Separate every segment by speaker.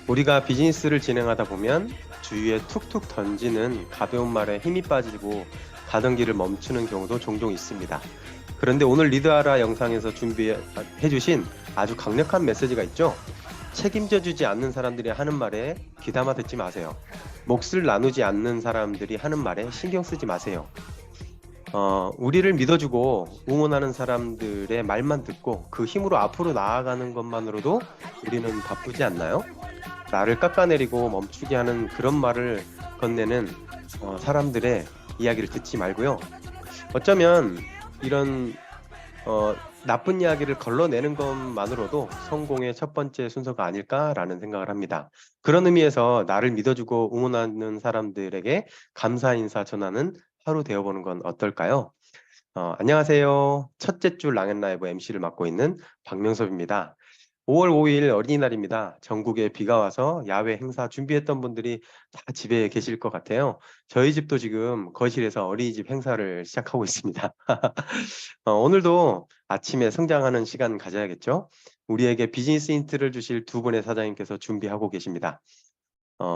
Speaker 1: 우리가 비즈니스를 진행하다 보면 주위에 툭툭 던지는 가벼운 말에 힘이 빠지고 가던 길을 멈추는 경우도 종종 있습니다. 그런데 오늘 리드하라 영상에서 준비해 주신 아주 강력한 메시지가 있죠. 책임져 주지 않는 사람들이 하는 말에 귀담아 듣지 마세요. 몫을 나누지 않는 사람들이 하는 말에 신경 쓰지 마세요. 우리를 믿어주고 응원하는 사람들의 말만 듣고 그 힘으로 앞으로 나아가는 것만으로도 우리는 바쁘지 않나요? 나를 깎아내리고 멈추게 하는 그런 말을 건네는 사람들의 이야기를 듣지 말고요. 어쩌면 이런 나쁜 이야기를 걸러내는 것만으로도 성공의 첫 번째 순서가 아닐까라는 생각을 합니다. 그런 의미에서 나를 믿어주고 응원하는 사람들에게 감사 인사 전하는 하루 되어보는 건 어떨까요? 안녕하세요. 첫째 줄 랑앤라이브 MC를 맡고 있는 박명섭입니다. 5월 5일 어린이날입니다. 전국에 비가 와서 야외 행사 준비했던 분들이 다 집에 계실 것 같아요. 저희 집도 지금 거실에서 어린이집 행사를 시작하고 있습니다. 오늘도 아침에 성장하는 시간 가져야겠죠? 우리에게 비즈니스 힌트를 주실 두 분의 사장님께서 준비하고 계십니다.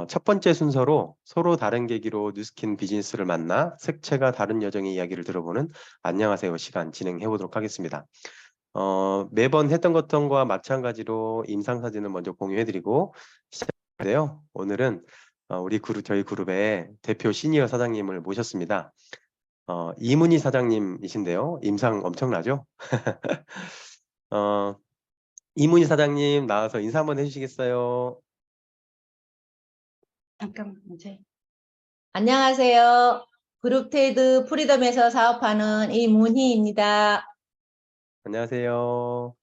Speaker 1: 첫 번째 순서로 서로 다른 계기로 뉴스킨 비즈니스를 만나 색채가 다른 여정의 이야기를 들어보는 안녕하세요 시간 진행해 보도록 하겠습니다. 매번 했던 것과 마찬가지로 임상사진을 먼저 공유해드리고 시작해요. 오늘은 저희 그룹의 대표 시니어 사장님을 모셨습니다. 이문희 사장님이신데요. 임상 엄청나죠? 이문희 사장님 나와서 인사 한번 해주시겠어요?
Speaker 2: 잠깐만 이제. 안녕하세요. 그룹테이드 프리덤에서 사업하는 이문희입니다.
Speaker 1: 안녕하세요.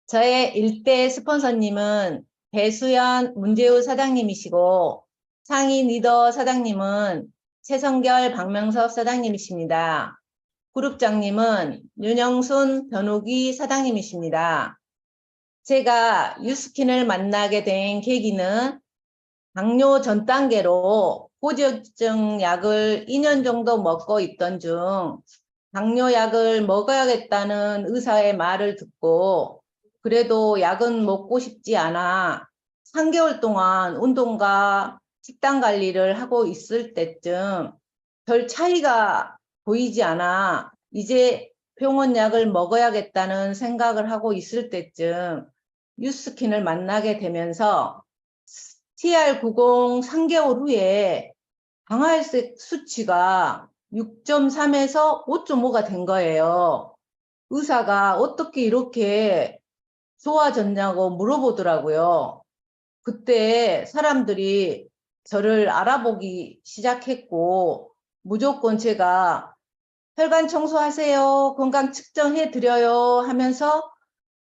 Speaker 2: 저의 일대 스폰서님은 배수연 문재우 사장님이시고 상위 리더 사장님은 최성결 박명섭 사장님이십니다. 그룹장님은 윤영순 변우기 사장님이십니다. 제가 유스킨을 만나게 된 계기는 당뇨 전 단계로 고지혈증 약을 2년 정도 먹고 있던 중 당뇨 약을 먹어야겠다는 의사의 말을 듣고 그래도 약은 먹고 싶지 않아 3개월 동안 운동과 식단 관리를 하고 있을 때쯤 별 차이가 보이지 않아 이제 병원 약을 먹어야겠다는 생각을 하고 있을 때쯤 유스킨을 만나게 되면서 TR90 3개월 후에 방아혈색 수치가 6.3에서 5.5가 된 거예요. 의사가 어떻게 이렇게 좋아졌냐고 물어보더라고요. 그때 사람들이 저를 알아보기 시작했고 무조건 제가 혈관 청소하세요, 건강 측정해 드려요 하면서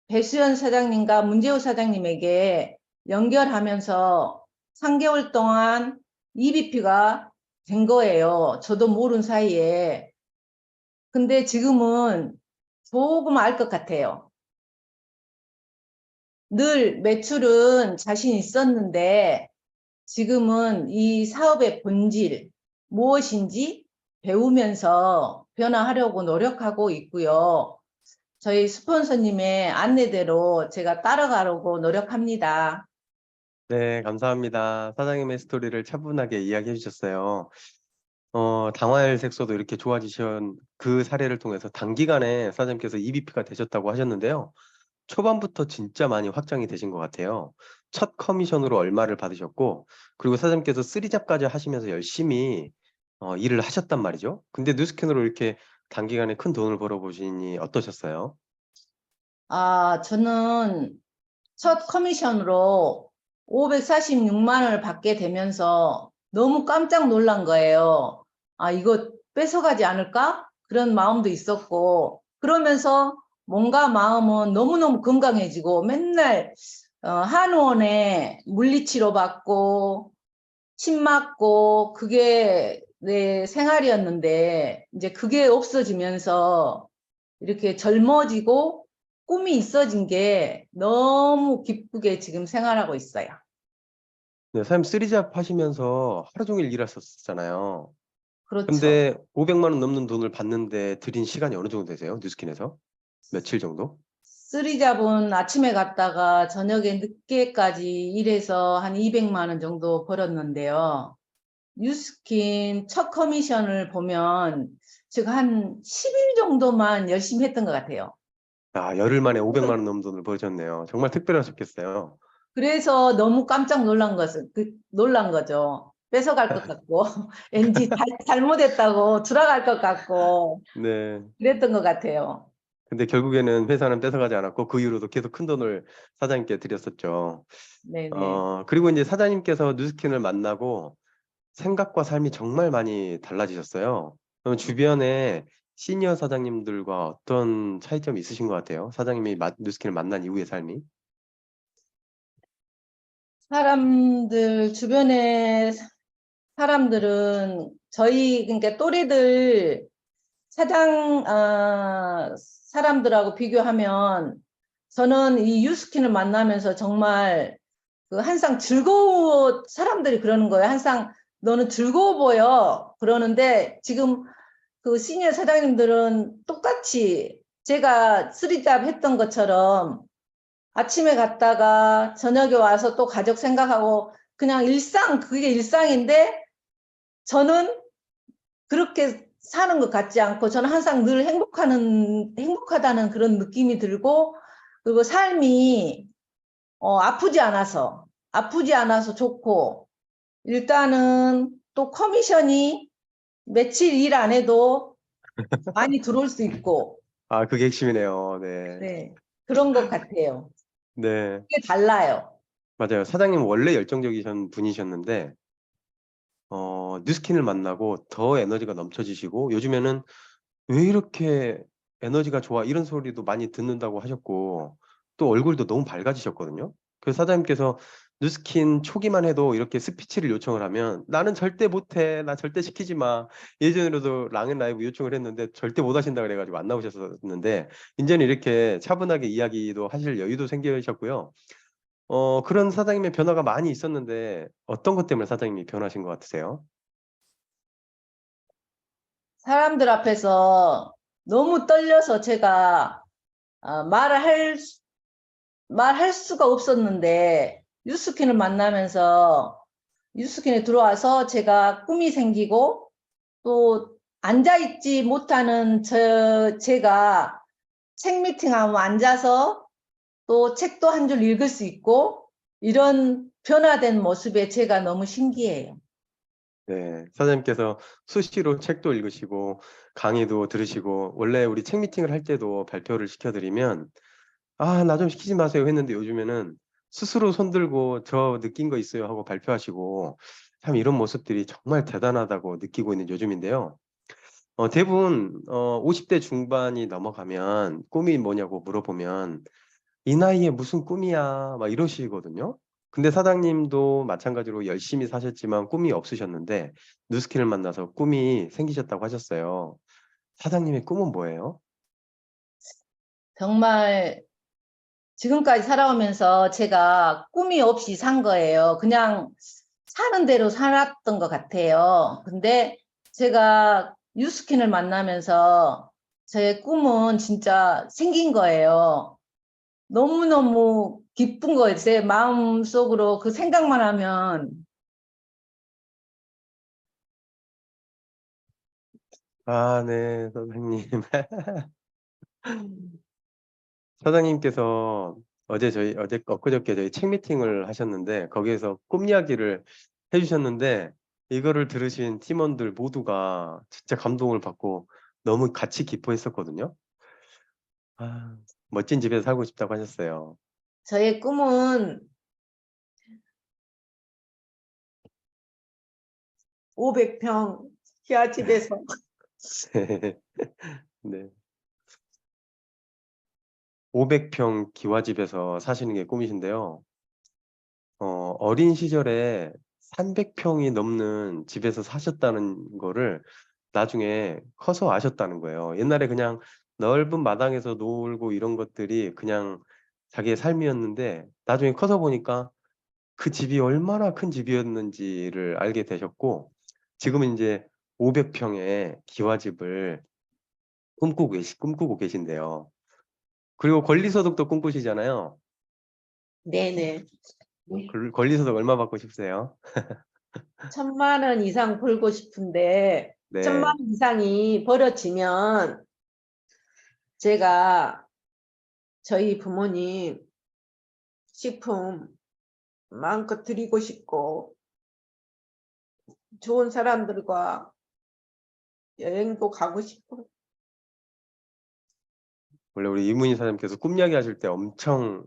Speaker 2: 배수연 사장님과 문재우 사장님에게 연결하면서 3개월 동안 EBP가 된 거예요. 저도 모르는 사이에. 근데 지금은 조금 알 것 같아요. 늘 매출은 자신 있었는데 지금은 이 사업의 본질 무엇인지 배우면서 변화하려고 노력하고 있고요. 저희 스폰서님의 안내대로 제가 따라가려고 노력합니다.
Speaker 1: 네, 감사합니다. 사장님의 스토리를 차분하게 이야기해 주셨어요. 당화혈 색소도 이렇게 좋아지신 그 사례를 통해서 단기간에 사장님께서 EBP가 되셨다고 하셨는데요. 초반부터 진짜 많이 확장이 되신 것 같아요. 첫 커미션으로 얼마를 받으셨고, 그리고 사장님께서 쓰리잡까지 하시면서 열심히 일을 하셨단 말이죠. 근데 뉴스캔으로 이렇게 단기간에 큰 돈을 벌어보시니 어떠셨어요?
Speaker 2: 저는 첫 커미션으로 546만 원을 받게 되면서 너무 깜짝 놀란 거예요. 이거 뺏어가지 않을까? 그런 마음도 있었고, 그러면서 몸과 마음은 너무너무 건강해지고 맨날 한의원에 물리치료 받고 침 맞고 그게 내 생활이었는데 이제 그게 없어지면서 이렇게 젊어지고 꿈이 있어진 게 너무 기쁘게 지금 생활하고 있어요.
Speaker 1: 네, 사장님 쓰리잡 하시면서 하루 종일 일하셨잖아요.
Speaker 2: 그렇죠.
Speaker 1: 근데 500만 원 넘는 돈을 받는데 들인 시간이 어느 정도 되세요? 뉴스킨에서? 며칠 정도?
Speaker 2: 쓰리잡은 아침에 갔다가 저녁에 늦게까지 일해서 한 200만 원 정도 벌었는데요. 뉴스킨 첫 커미션을 보면 제가 한 10일 정도만 열심히 했던 것 같아요.
Speaker 1: 아, 열흘 만에 500만 원 넘는 돈을 버셨네요. 정말 특별하셨겠어요.
Speaker 2: 그래서 너무 깜짝 놀란 거죠. 뺏어갈 것 같고, 왠지 잘못했다고 돌아갈 것 같고,
Speaker 1: 네.
Speaker 2: 그랬던 것 같아요.
Speaker 1: 근데 결국에는 회사는 뺏어가지 않았고 그 이후로도 계속 큰 돈을 사장님께 드렸었죠.
Speaker 2: 네네.
Speaker 1: 그리고 이제 사장님께서 뉴스킨을 만나고 생각과 삶이 정말 많이 달라지셨어요. 그럼 주변에 시니어 사장님들과 어떤 차이점이 있으신 것 같아요? 사장님이 뉴스킨을 만난 이후의 삶이?
Speaker 2: 주변에 사람들은 그러니까 또래들 사람들하고 비교하면 저는 이 유스킨을 만나면서 정말 항상 사람들이 그러는 거예요. 항상 너는 즐거워 보여. 그러는데 지금 그 시니어 사장님들은 똑같이 제가 쓰리잡 했던 것처럼 아침에 갔다가 저녁에 와서 또 가족 생각하고 그냥 그게 일상인데 저는 그렇게 사는 것 같지 않고 저는 항상 늘 행복하다는 그런 느낌이 들고 그리고 삶이 아프지 않아서 좋고 일단은 또 커미션이 며칠 일 안 해도 많이 들어올 수 있고
Speaker 1: 아, 그게 핵심이네요. 네.
Speaker 2: 네, 그런 것 같아요.
Speaker 1: 네.
Speaker 2: 그게 달라요.
Speaker 1: 맞아요. 사장님 원래 열정적이신 분이셨는데, 뉴스킨을 만나고 더 에너지가 넘쳐지시고, 요즘에는 왜 이렇게 에너지가 좋아? 이런 소리도 많이 듣는다고 하셨고, 또 얼굴도 너무 밝아지셨거든요. 그래서 사장님께서 뉴스킨 초기만 해도 이렇게 스피치를 요청을 하면 나는 절대 못해. 나 절대 시키지 마. 예전에도 랑앤라이브 요청을 했는데 절대 못 하신다 그래가지고 안 나오셨었는데, 이제는 이렇게 차분하게 이야기도 하실 여유도 생기셨고요. 그런 사장님의 변화가 많이 있었는데 어떤 것 때문에 사장님이 변하신 것 같으세요?
Speaker 2: 사람들 앞에서 너무 떨려서 제가 어, 말을 할, 말할 수가 없었는데 유스킨을 만나면서 유스킨에 들어와서 제가 꿈이 생기고 또 앉아있지 못하는 제가 책 미팅하면 앉아서 또 책도 한 줄 읽을 수 있고 이런 변화된 모습에 제가 너무 신기해요.
Speaker 1: 네, 사장님께서 수시로 책도 읽으시고 강의도 들으시고 원래 우리 책 미팅을 할 때도 발표를 시켜드리면 아, 나 좀 시키지 마세요 했는데 요즘에는 스스로 손들고 저 느낀 거 있어요 하고 발표하시고 참 이런 모습들이 정말 대단하다고 느끼고 있는 요즘인데요. 대부분 50대 중반이 넘어가면 꿈이 뭐냐고 물어보면 이 나이에 무슨 꿈이야 막 이러시거든요. 근데 사장님도 마찬가지로 열심히 사셨지만 꿈이 없으셨는데 뉴스킨을 만나서 꿈이 생기셨다고 하셨어요. 사장님의 꿈은 뭐예요?
Speaker 2: 정말 지금까지 살아오면서 제가 꿈이 없이 산 거예요. 그냥 사는 대로 살았던 것 같아요. 근데 제가 유스킨을 만나면서 제 꿈은 진짜 생긴 거예요. 너무너무 기쁜 거예요. 제 마음속으로 그 생각만 하면
Speaker 1: 아, 네, 선생님. 사장님께서 엊그저께 저희 책 미팅을 하셨는데 거기에서 꿈 이야기를 해주셨는데 이거를 들으신 팀원들 모두가 진짜 감동을 받고 너무 같이 기뻐했었거든요. 아, 멋진 집에서 살고 싶다고 하셨어요.
Speaker 2: 저의 꿈은 500평 지하 집에서
Speaker 1: 네. 500평 기와집에서 사시는 게 꿈이신데요. 어린 시절에 300평이 넘는 집에서 사셨다는 거를 나중에 커서 아셨다는 거예요. 옛날에 그냥 넓은 마당에서 놀고 이런 것들이 그냥 자기의 삶이었는데 나중에 커서 보니까 그 집이 얼마나 큰 집이었는지를 알게 되셨고 지금은 이제 500평의 기와집을 꿈꾸고 계신데요. 그리고 권리소득도 꿈꾸시잖아요.
Speaker 3: 네네.
Speaker 1: 권리소득 얼마 받고 싶으세요?
Speaker 3: 1,000만 원 이상 벌고 싶은데,
Speaker 1: 네.
Speaker 3: 1,000만 원 이상이 벌어지면 제가 저희 부모님 식품 마음껏 드리고 싶고, 좋은 사람들과 여행도 가고 싶고.
Speaker 1: 원래 우리 이문희 사장님께서 꿈 이야기 하실 때 엄청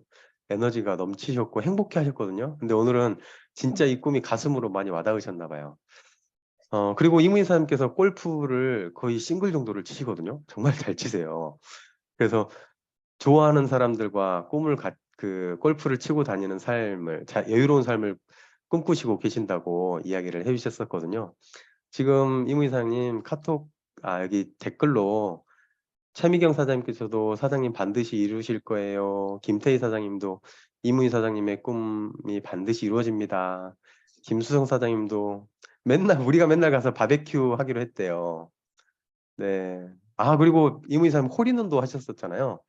Speaker 1: 에너지가 넘치셨고 행복해 하셨거든요. 근데 오늘은 진짜 이 꿈이 가슴으로 많이 와닿으셨나 봐요. 그리고 이문희 사장님께서 골프를 거의 싱글 정도를 치시거든요. 정말 잘 치세요. 그래서 좋아하는 사람들과 골프를 치고 다니는 삶을, 여유로운 삶을 꿈꾸시고 계신다고 이야기를 해주셨었거든요. 지금 이문희 사장님 여기 댓글로 최미경 사장님께서도 사장님 반드시 이루실 거예요. 김태희 사장님도 이문희 사장님의 꿈이 반드시 이루어집니다. 김수성 사장님도 우리가 맨날 가서 바베큐 하기로 했대요. 네. 그리고 이문희 사장님 홀인원도 하셨었잖아요.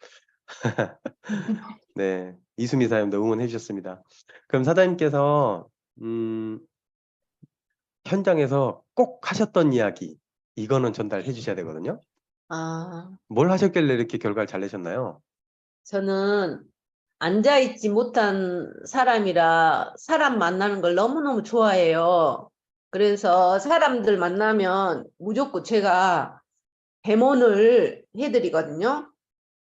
Speaker 1: 네. 이수미 사장님도 응원해 주셨습니다. 그럼 사장님께서 현장에서 꼭 하셨던 이야기 이거는 전달해 주셔야 되거든요.
Speaker 3: 아,
Speaker 1: 뭘 하셨길래 이렇게 결과를 잘 내셨나요?
Speaker 3: 저는 앉아있지 못한 사람이라 사람 만나는 걸 너무너무 좋아해요. 그래서 사람들 만나면 무조건 제가 대모를 해드리거든요.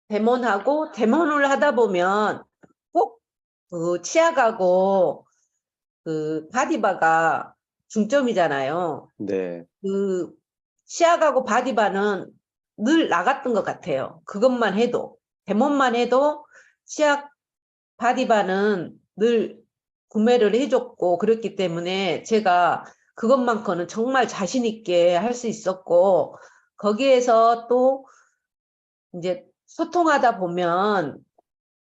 Speaker 3: 대모를 하다 보면 꼭 그 치아하고 그 바디바가 중점이잖아요.
Speaker 1: 네.
Speaker 3: 그 치아하고 바디바는 늘 나갔던 것 같아요. 그것만 해도 대모만 해도 치아 바디바는 늘 구매를 해줬고 그랬기 때문에 제가 그것만큼은 정말 자신 있게 할 수 있었고 거기에서 또 이제 소통하다 보면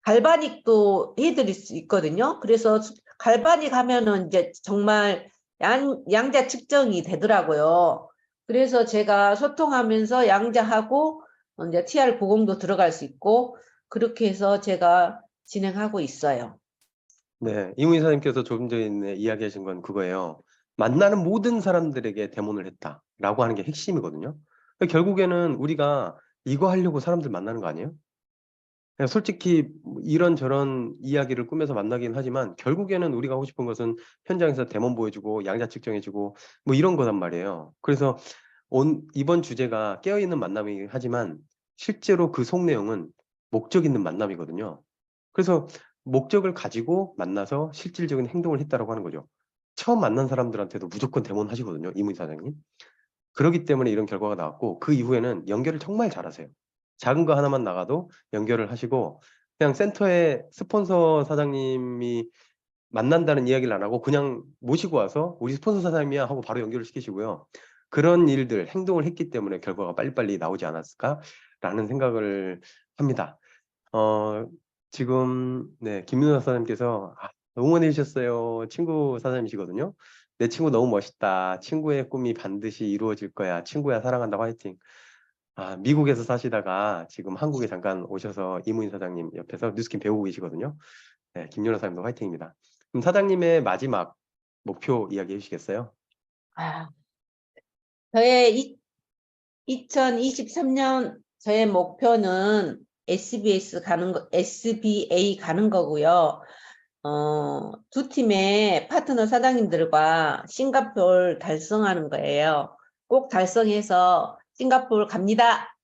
Speaker 3: 갈바닉도 해드릴 수 있거든요. 그래서 갈바닉 하면은 이제 정말 양자 측정이 되더라고요. 그래서 제가 소통하면서 양자하고 이제 TR 보공도 들어갈 수 있고 그렇게 해서 제가 진행하고 있어요.
Speaker 1: 네, 이문희 사장님께서 조금 전에 이야기하신 건 그거예요. 만나는 모든 사람들에게 대모를 했다라고 하는 게 핵심이거든요. 그러니까 결국에는 우리가 이거 하려고 사람들 만나는 거 아니에요? 그냥 솔직히 이런저런 이야기를 꾸며서 만나긴 하지만 결국에는 우리가 하고 싶은 것은 현장에서 데모 보여주고 양자 측정해주고 뭐 이런 거단 말이에요. 그래서 이번 주제가 깨어있는 만남이긴 하지만 실제로 그 속 내용은 목적 있는 만남이거든요. 그래서 목적을 가지고 만나서 실질적인 행동을 했다라고 하는 거죠. 처음 만난 사람들한테도 무조건 대모하시거든요, 이문희 사장님. 그렇기 때문에 이런 결과가 나왔고 그 이후에는 연결을 정말 잘하세요. 작은 거 하나만 나가도 연결을 하시고 그냥 센터에 스폰서 사장님이 만난다는 이야기를 안 하고 그냥 모시고 와서 우리 스폰서 사장님이야 하고 바로 연결을 시키시고요. 그런 일들, 행동을 했기 때문에 결과가 빨리빨리 나오지 않았을까라는 생각을 합니다. 지금 네, 김윤아 사장님께서 응원해 주셨어요. 친구 사장님이시거든요. 내 친구 너무 멋있다. 친구의 꿈이 반드시 이루어질 거야. 친구야 사랑한다. 화이팅. 미국에서 사시다가 지금 한국에 잠깐 오셔서 이문희 사장님 옆에서 뉴스킨 배우고 계시거든요. 네, 김윤아 사장님도 화이팅입니다. 그럼 사장님의 마지막 목표 이야기해 주시겠어요?
Speaker 3: 저의 2023년 저의 목표는 SBA 가는 거고요. 두 팀의 파트너 사장님들과 싱가포르 달성하는 거예요. 꼭 달성해서 싱가포르 갑니다.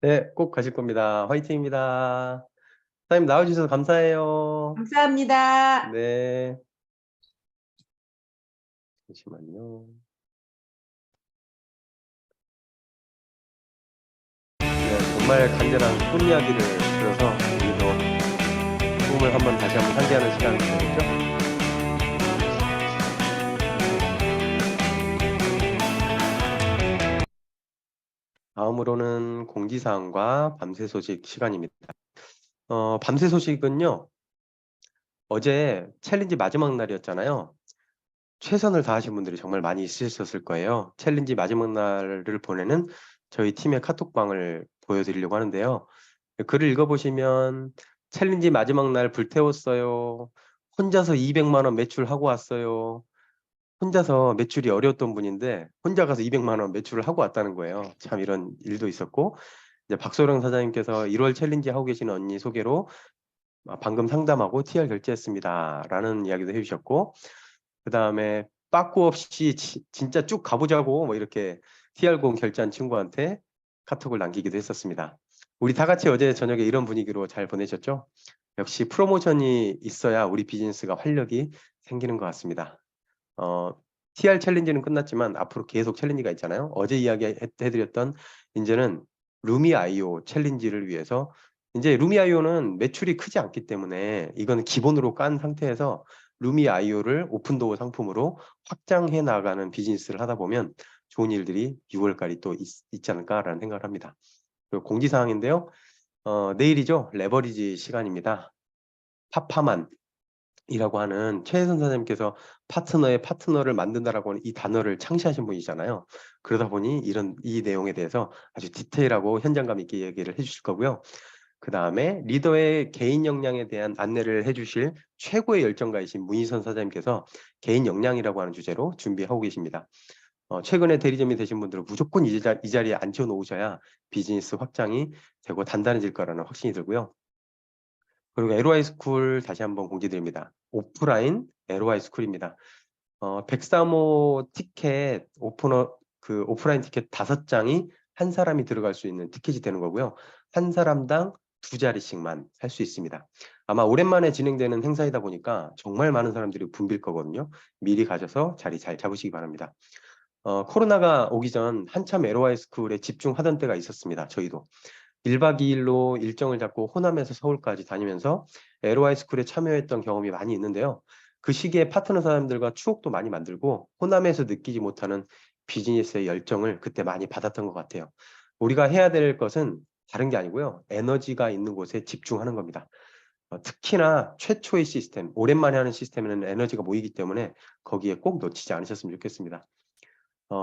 Speaker 1: 네, 꼭 가실 겁니다. 화이팅입니다. 사장님 나와주셔서 감사해요.
Speaker 3: 감사합니다.
Speaker 1: 네. 잠시만요. 네, 정말 간절한 꿈 이야기를 들어서 우리도 꿈을 다시 한번 상기하는 시간이 되겠죠? 다음으로는 공지사항과 밤새 소식 시간입니다. 밤새 소식은요, 어제 챌린지 마지막 날이었잖아요. 최선을 다하신 분들이 정말 많이 있으셨을 거예요. 챌린지 마지막 날을 보내는 저희 팀의 카톡방을 보여드리려고 하는데요. 글을 읽어보시면 챌린지 마지막 날 불태웠어요. 혼자서 200만 원 매출하고 왔어요. 혼자서 매출이 어려웠던 분인데 혼자 가서 200만 원 매출을 하고 왔다는 거예요. 참 이런 일도 있었고, 이제 박소령 사장님께서 1월 챌린지 하고 계시는 언니 소개로 방금 상담하고 TR 결제했습니다. 라는 이야기도 해주셨고, 그 다음에 빠꾸 없이 진짜 쭉 가보자고 뭐 이렇게 TR0 결제한 친구한테 카톡을 남기기도 했었습니다. 우리 다 같이 어제 저녁에 이런 분위기로 잘 보내셨죠? 역시 프로모션이 있어야 우리 비즈니스가 활력이 생기는 것 같습니다. TR 챌린지는 끝났지만 앞으로 계속 챌린지가 있잖아요. 어제 이야기해드렸던 이제는 루미아이오 챌린지를 위해서 이제 루미아이오는 매출이 크지 않기 때문에 이건 기본으로 깐 상태에서 루미아이오를 오픈도어 상품으로 확장해 나가는 비즈니스를 하다 보면 좋은 일들이 6월까지 또 있지 않을까라는 생각을 합니다. 그리고 공지사항인데요. 내일이죠. 레버리지 시간입니다. 파파만 이라고 하는 최혜선 선생님께서 파트너의 파트너를 만든다라고 하는 이 단어를 창시하신 분이잖아요. 그러다 보니 이 내용에 대해서 아주 디테일하고 현장감 있게 얘기를 해주실 거고요. 그 다음에 리더의 개인 역량에 대한 안내를 해주실 최고의 열정가이신 문희선 사장님께서 개인 역량이라고 하는 주제로 준비하고 계십니다. 최근에 대리점이 되신 분들은 무조건 이 자리에 앉혀 놓으셔야 비즈니스 확장이 되고 단단해질 거라는 확신이 들고요. 그리고 LOI 스쿨 다시 한번 공지드립니다. 오프라인 LOI 스쿨입니다. 103호 티켓 오프라인 티켓 5장이 한 사람이 들어갈 수 있는 티켓이 되는 거고요. 한 사람당 2자리씩만 살 수 있습니다. 아마 오랜만에 진행되는 행사이다 보니까 정말 많은 사람들이 붐빌 거거든요. 미리 가셔서 자리 잘 잡으시기 바랍니다. 코로나가 오기 전 한참 LOI 스쿨에 집중하던 때가 있었습니다. 저희도. 1박 2일로 일정을 잡고 호남에서 서울까지 다니면서 LOI 스쿨에 참여했던 경험이 많이 있는데요. 그 시기에 파트너 사람들과 추억도 많이 만들고 호남에서 느끼지 못하는 비즈니스의 열정을 그때 많이 받았던 것 같아요. 우리가 해야 될 것은 다른 게 아니고요. 에너지가 있는 곳에 집중하는 겁니다. 특히나 최초의 시스템, 오랜만에 하는 시스템에는 에너지가 모이기 때문에 거기에 꼭 놓치지 않으셨으면 좋겠습니다.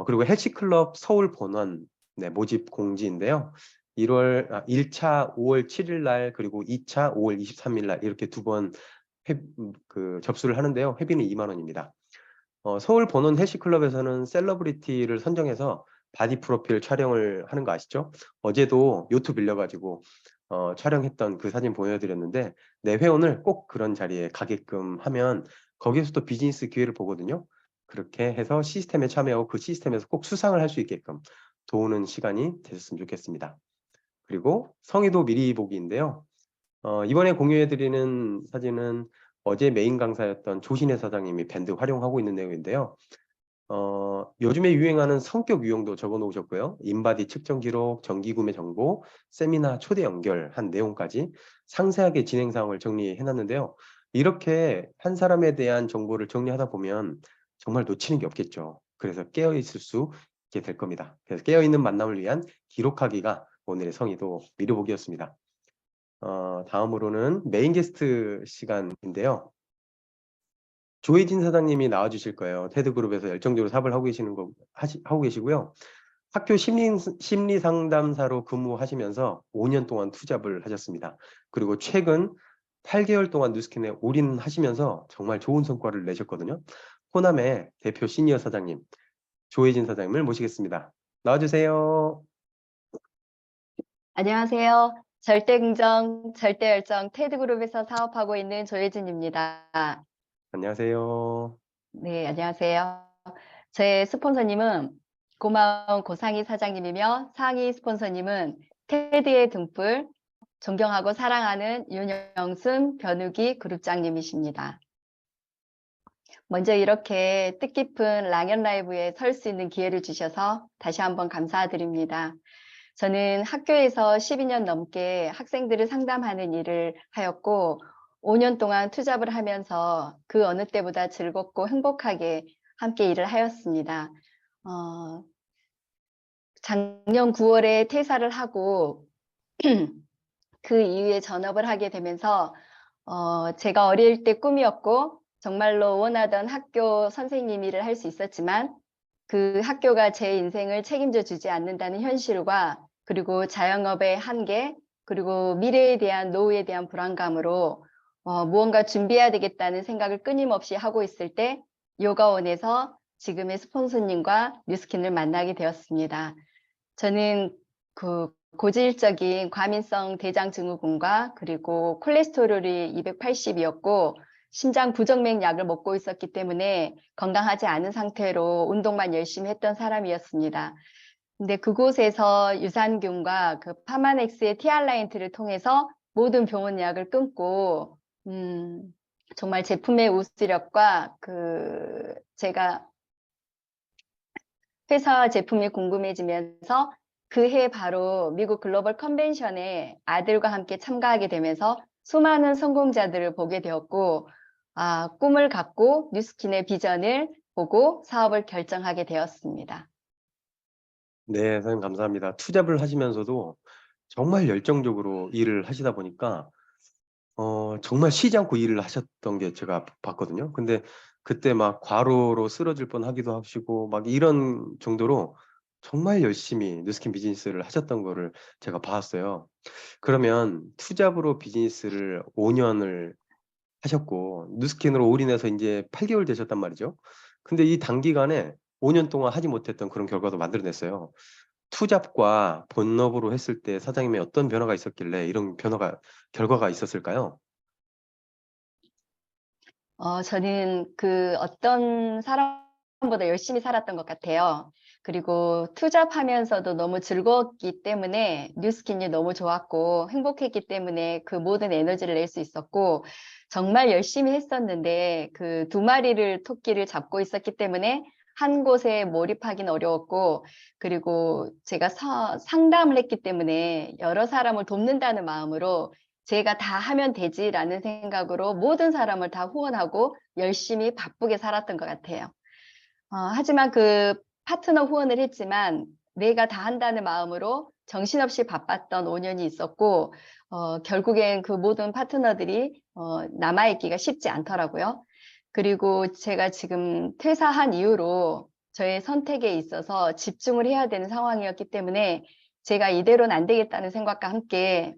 Speaker 1: 그리고 헬시클럽 서울 본원 모집 공지인데요. 1차 5월 7일 날 그리고 2차 5월 23일 날 이렇게 두 번 접수를 하는데요. 회비는 2만 원입니다. 서울 본원 헬시클럽에서는 셀러브리티를 선정해서 바디 프로필 촬영을 하는 거 아시죠? 어제도 요트 빌려가지고 촬영했던 그 사진 보여드렸는데 내 회원을 꼭 그런 자리에 가게끔 하면 거기에서도 비즈니스 기회를 보거든요. 그렇게 해서 시스템에 참여하고 그 시스템에서 꼭 수상을 할 수 있게끔 도우는 시간이 되셨으면 좋겠습니다. 그리고 성의도 미리 보기인데요. 이번에 공유해드리는 사진은 어제 메인 강사였던 조신혜 사장님이 밴드 활용하고 있는 내용인데요. 요즘에 유행하는 성격 유형도 적어 놓으셨고요. 인바디 측정 기록, 정기 구매 정보, 세미나 초대 연결한 내용까지 상세하게 진행 사항을 정리해 놨는데요. 이렇게 한 사람에 대한 정보를 정리하다 보면 정말 놓치는 게 없겠죠. 그래서 깨어 있을 수 있게 될 겁니다. 그래서 깨어 있는 만남을 위한 기록하기가 오늘의 성의도 미루보기였습니다. 다음으로는 메인 게스트 시간인데요. 조혜진 사장님이 나와주실 거예요. 테드그룹에서 열정적으로 사업을 하고 하고 계시고요. 학교 심리 상담사로 근무하시면서 5년 동안 투잡을 하셨습니다. 그리고 최근 8개월 동안 뉴스킨에 올인하시면서 정말 좋은 성과를 내셨거든요. 호남의 대표 시니어 사장님 조혜진 사장님을 모시겠습니다. 나와주세요.
Speaker 4: 안녕하세요. 절대긍정, 절대열정 테드그룹에서 사업하고 있는 조혜진입니다.
Speaker 1: 안녕하세요.
Speaker 4: 네, 안녕하세요. 제 스폰서님은 고마운 고상희 사장님이며 상위 스폰서님은 테드의 등불, 존경하고 사랑하는 윤영순 변우기 그룹장님이십니다. 먼저 이렇게 뜻깊은 랑연 라이브에 설 수 있는 기회를 주셔서 다시 한번 감사드립니다. 저는 학교에서 12년 넘게 학생들을 상담하는 일을 하였고 5년 동안 투잡을 하면서 그 어느 때보다 즐겁고 행복하게 함께 일을 하였습니다. 작년 9월에 퇴사를 하고 그 이후에 전업을 하게 되면서 제가 어릴 때 꿈이었고 정말로 원하던 학교 선생님 일을 할 수 있었지만 그 학교가 제 인생을 책임져 주지 않는다는 현실과 그리고 자영업의 한계 그리고 미래에 대한 노후에 대한 불안감으로 무언가 준비해야 되겠다는 생각을 끊임없이 하고 있을 때 요가원에서 지금의 스폰서님과 뉴스킨을 만나게 되었습니다. 저는 그 고질적인 과민성 대장증후군과 그리고 콜레스테롤이 280이었고 심장 부정맥 약을 먹고 있었기 때문에 건강하지 않은 상태로 운동만 열심히 했던 사람이었습니다. 근데 그곳에서 유산균과 그 파마넥스의 티알라인트를 통해서 모든 병원 약을 끊고 정말 제품의 우수력과 그 제가 회사 제품이 궁금해지면서 그 해 바로 미국 글로벌 컨벤션에 아들과 함께 참가하게 되면서 수많은 성공자들을 보게 되었고 꿈을 갖고 뉴스킨의 비전을 보고 사업을 결정하게 되었습니다.
Speaker 1: 네, 선생님 감사합니다. 투잡을 하시면서도 정말 열정적으로 일을 하시다 보니까 정말 쉬지 않고 일을 하셨던 게 제가 봤거든요. 근데 그때 막 과로로 쓰러질 뻔하기도 하시고 막 이런 정도로 정말 열심히 뉴스킨 비즈니스를 하셨던 거를 제가 봤어요. 그러면 투잡으로 비즈니스를 5년을 하셨고 뉴스킨으로 올인해서 이제 8개월 되셨단 말이죠. 근데 이 단기간에 5년 동안 하지 못했던 그런 결과도 만들어냈어요. 투잡과 본업으로 했을 때 사장님의 어떤 변화가 있었길래 이런 결과가 있었을까요?
Speaker 4: 저는 그 어떤 사람보다 열심히 살았던 것 같아요. 그리고 투잡하면서도 너무 즐거웠기 때문에 뉴스킨이 너무 좋았고 행복했기 때문에 그 모든 에너지를 낼 수 있었고 정말 열심히 했었는데 그 2마리를 토끼를 잡고 있었기 때문에 한 곳에 몰입하기는 어려웠고 그리고 제가 상담을 했기 때문에 여러 사람을 돕는다는 마음으로 제가 다 하면 되지라는 생각으로 모든 사람을 다 후원하고 열심히 바쁘게 살았던 것 같아요. 하지만 그 파트너 후원을 했지만 내가 다 한다는 마음으로 정신없이 바빴던 5년이 있었고 결국엔 그 모든 파트너들이 남아있기가 쉽지 않더라고요. 그리고 제가 지금 퇴사한 이후로 저의 선택에 있어서 집중을 해야 되는 상황이었기 때문에 제가 이대로는 안 되겠다는 생각과 함께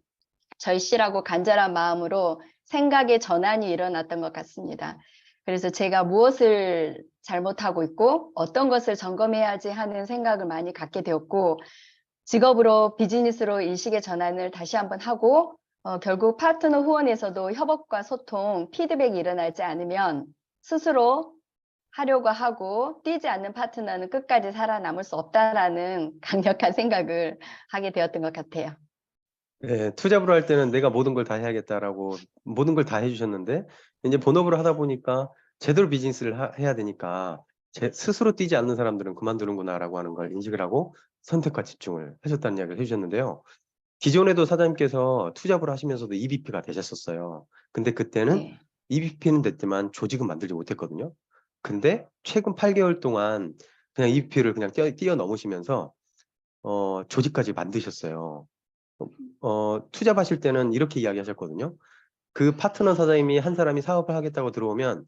Speaker 4: 절실하고 간절한 마음으로 생각의 전환이 일어났던 것 같습니다. 그래서 제가 무엇을 잘못하고 있고 어떤 것을 점검해야지 하는 생각을 많이 갖게 되었고 직업으로 비즈니스로 일식의 전환을 다시 한번 하고 결국 파트너 후원에서도 협업과 소통, 피드백이 일어나지 않으면 스스로 하려고 하고 뛰지 않는 파트너는 끝까지 살아남을 수 없다라는 강력한 생각을 하게 되었던 것 같아요.
Speaker 1: 네, 투잡으로 할 때는 내가 모든 걸 다 해야겠다라고 모든 걸 다 해주셨는데 이제 본업으로 하다 보니까 제대로 비즈니스를 해야 되니까 스스로 뛰지 않는 사람들은 그만두는구나라고 하는 걸 인식을 하고 선택과 집중을 하셨다는 이야기를 해주셨는데요. 기존에도 사장님께서 투잡을 하시면서도 EVP가 되셨었어요. 근데 그때는
Speaker 4: 네.
Speaker 1: EVP는 됐지만 조직은 만들지 못했거든요. 근데 최근 8개월 동안 그냥 EVP를 그냥 뛰어넘으시면서 조직까지 만드셨어요. 투잡하실 때는 이렇게 이야기하셨거든요. 그 파트너 사장님이 한 사람이 사업을 하겠다고 들어오면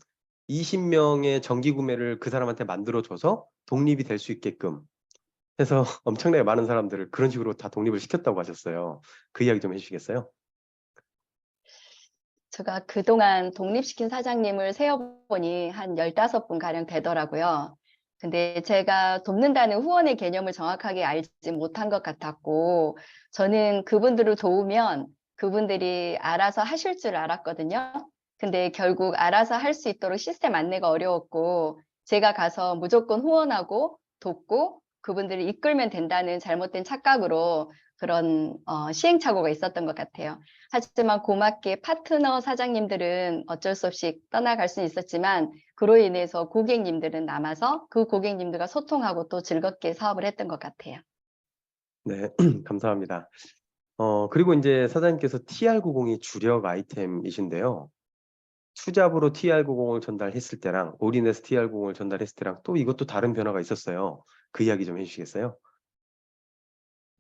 Speaker 1: 20명의 정기 구매를 그 사람한테 만들어줘서 독립이 될 수 있게끔 해서 엄청나게 많은 사람들을 그런 식으로 다 독립을 시켰다고 하셨어요. 그 이야기 좀 해주시겠어요?
Speaker 4: 제가 그동안 독립시킨 사장님을 세어보니 한 15분 가량 되더라고요. 근데 제가 돕는다는 후원의 개념을 정확하게 알지 못한 것 같았고, 저는 그분들을 도우면 그분들이 알아서 하실 줄 알았거든요. 근데 결국 알아서 할 수 있도록 시스템 안내가 어려웠고, 제가 가서 무조건 후원하고 돕고 그분들을 이끌면 된다는 잘못된 착각으로 그런 시행착오가 있었던 것 같아요. 하지만 고맙게 파트너 사장님들은 어쩔 수 없이 떠나갈 수는 있었지만 그로 인해서 고객님들은 남아서 그 고객님들과 소통하고 또 즐겁게 사업을 했던 것 같아요.
Speaker 1: 네, 감사합니다. 그리고 이제 사장님께서 TR90이 주력 아이템이신데요. 투잡으로 TR90을 전달했을 때랑 올인해서 TR90을 전달했을 때랑 또 이것도 다른 변화가 있었어요. 그 이야기 좀 해주시겠어요?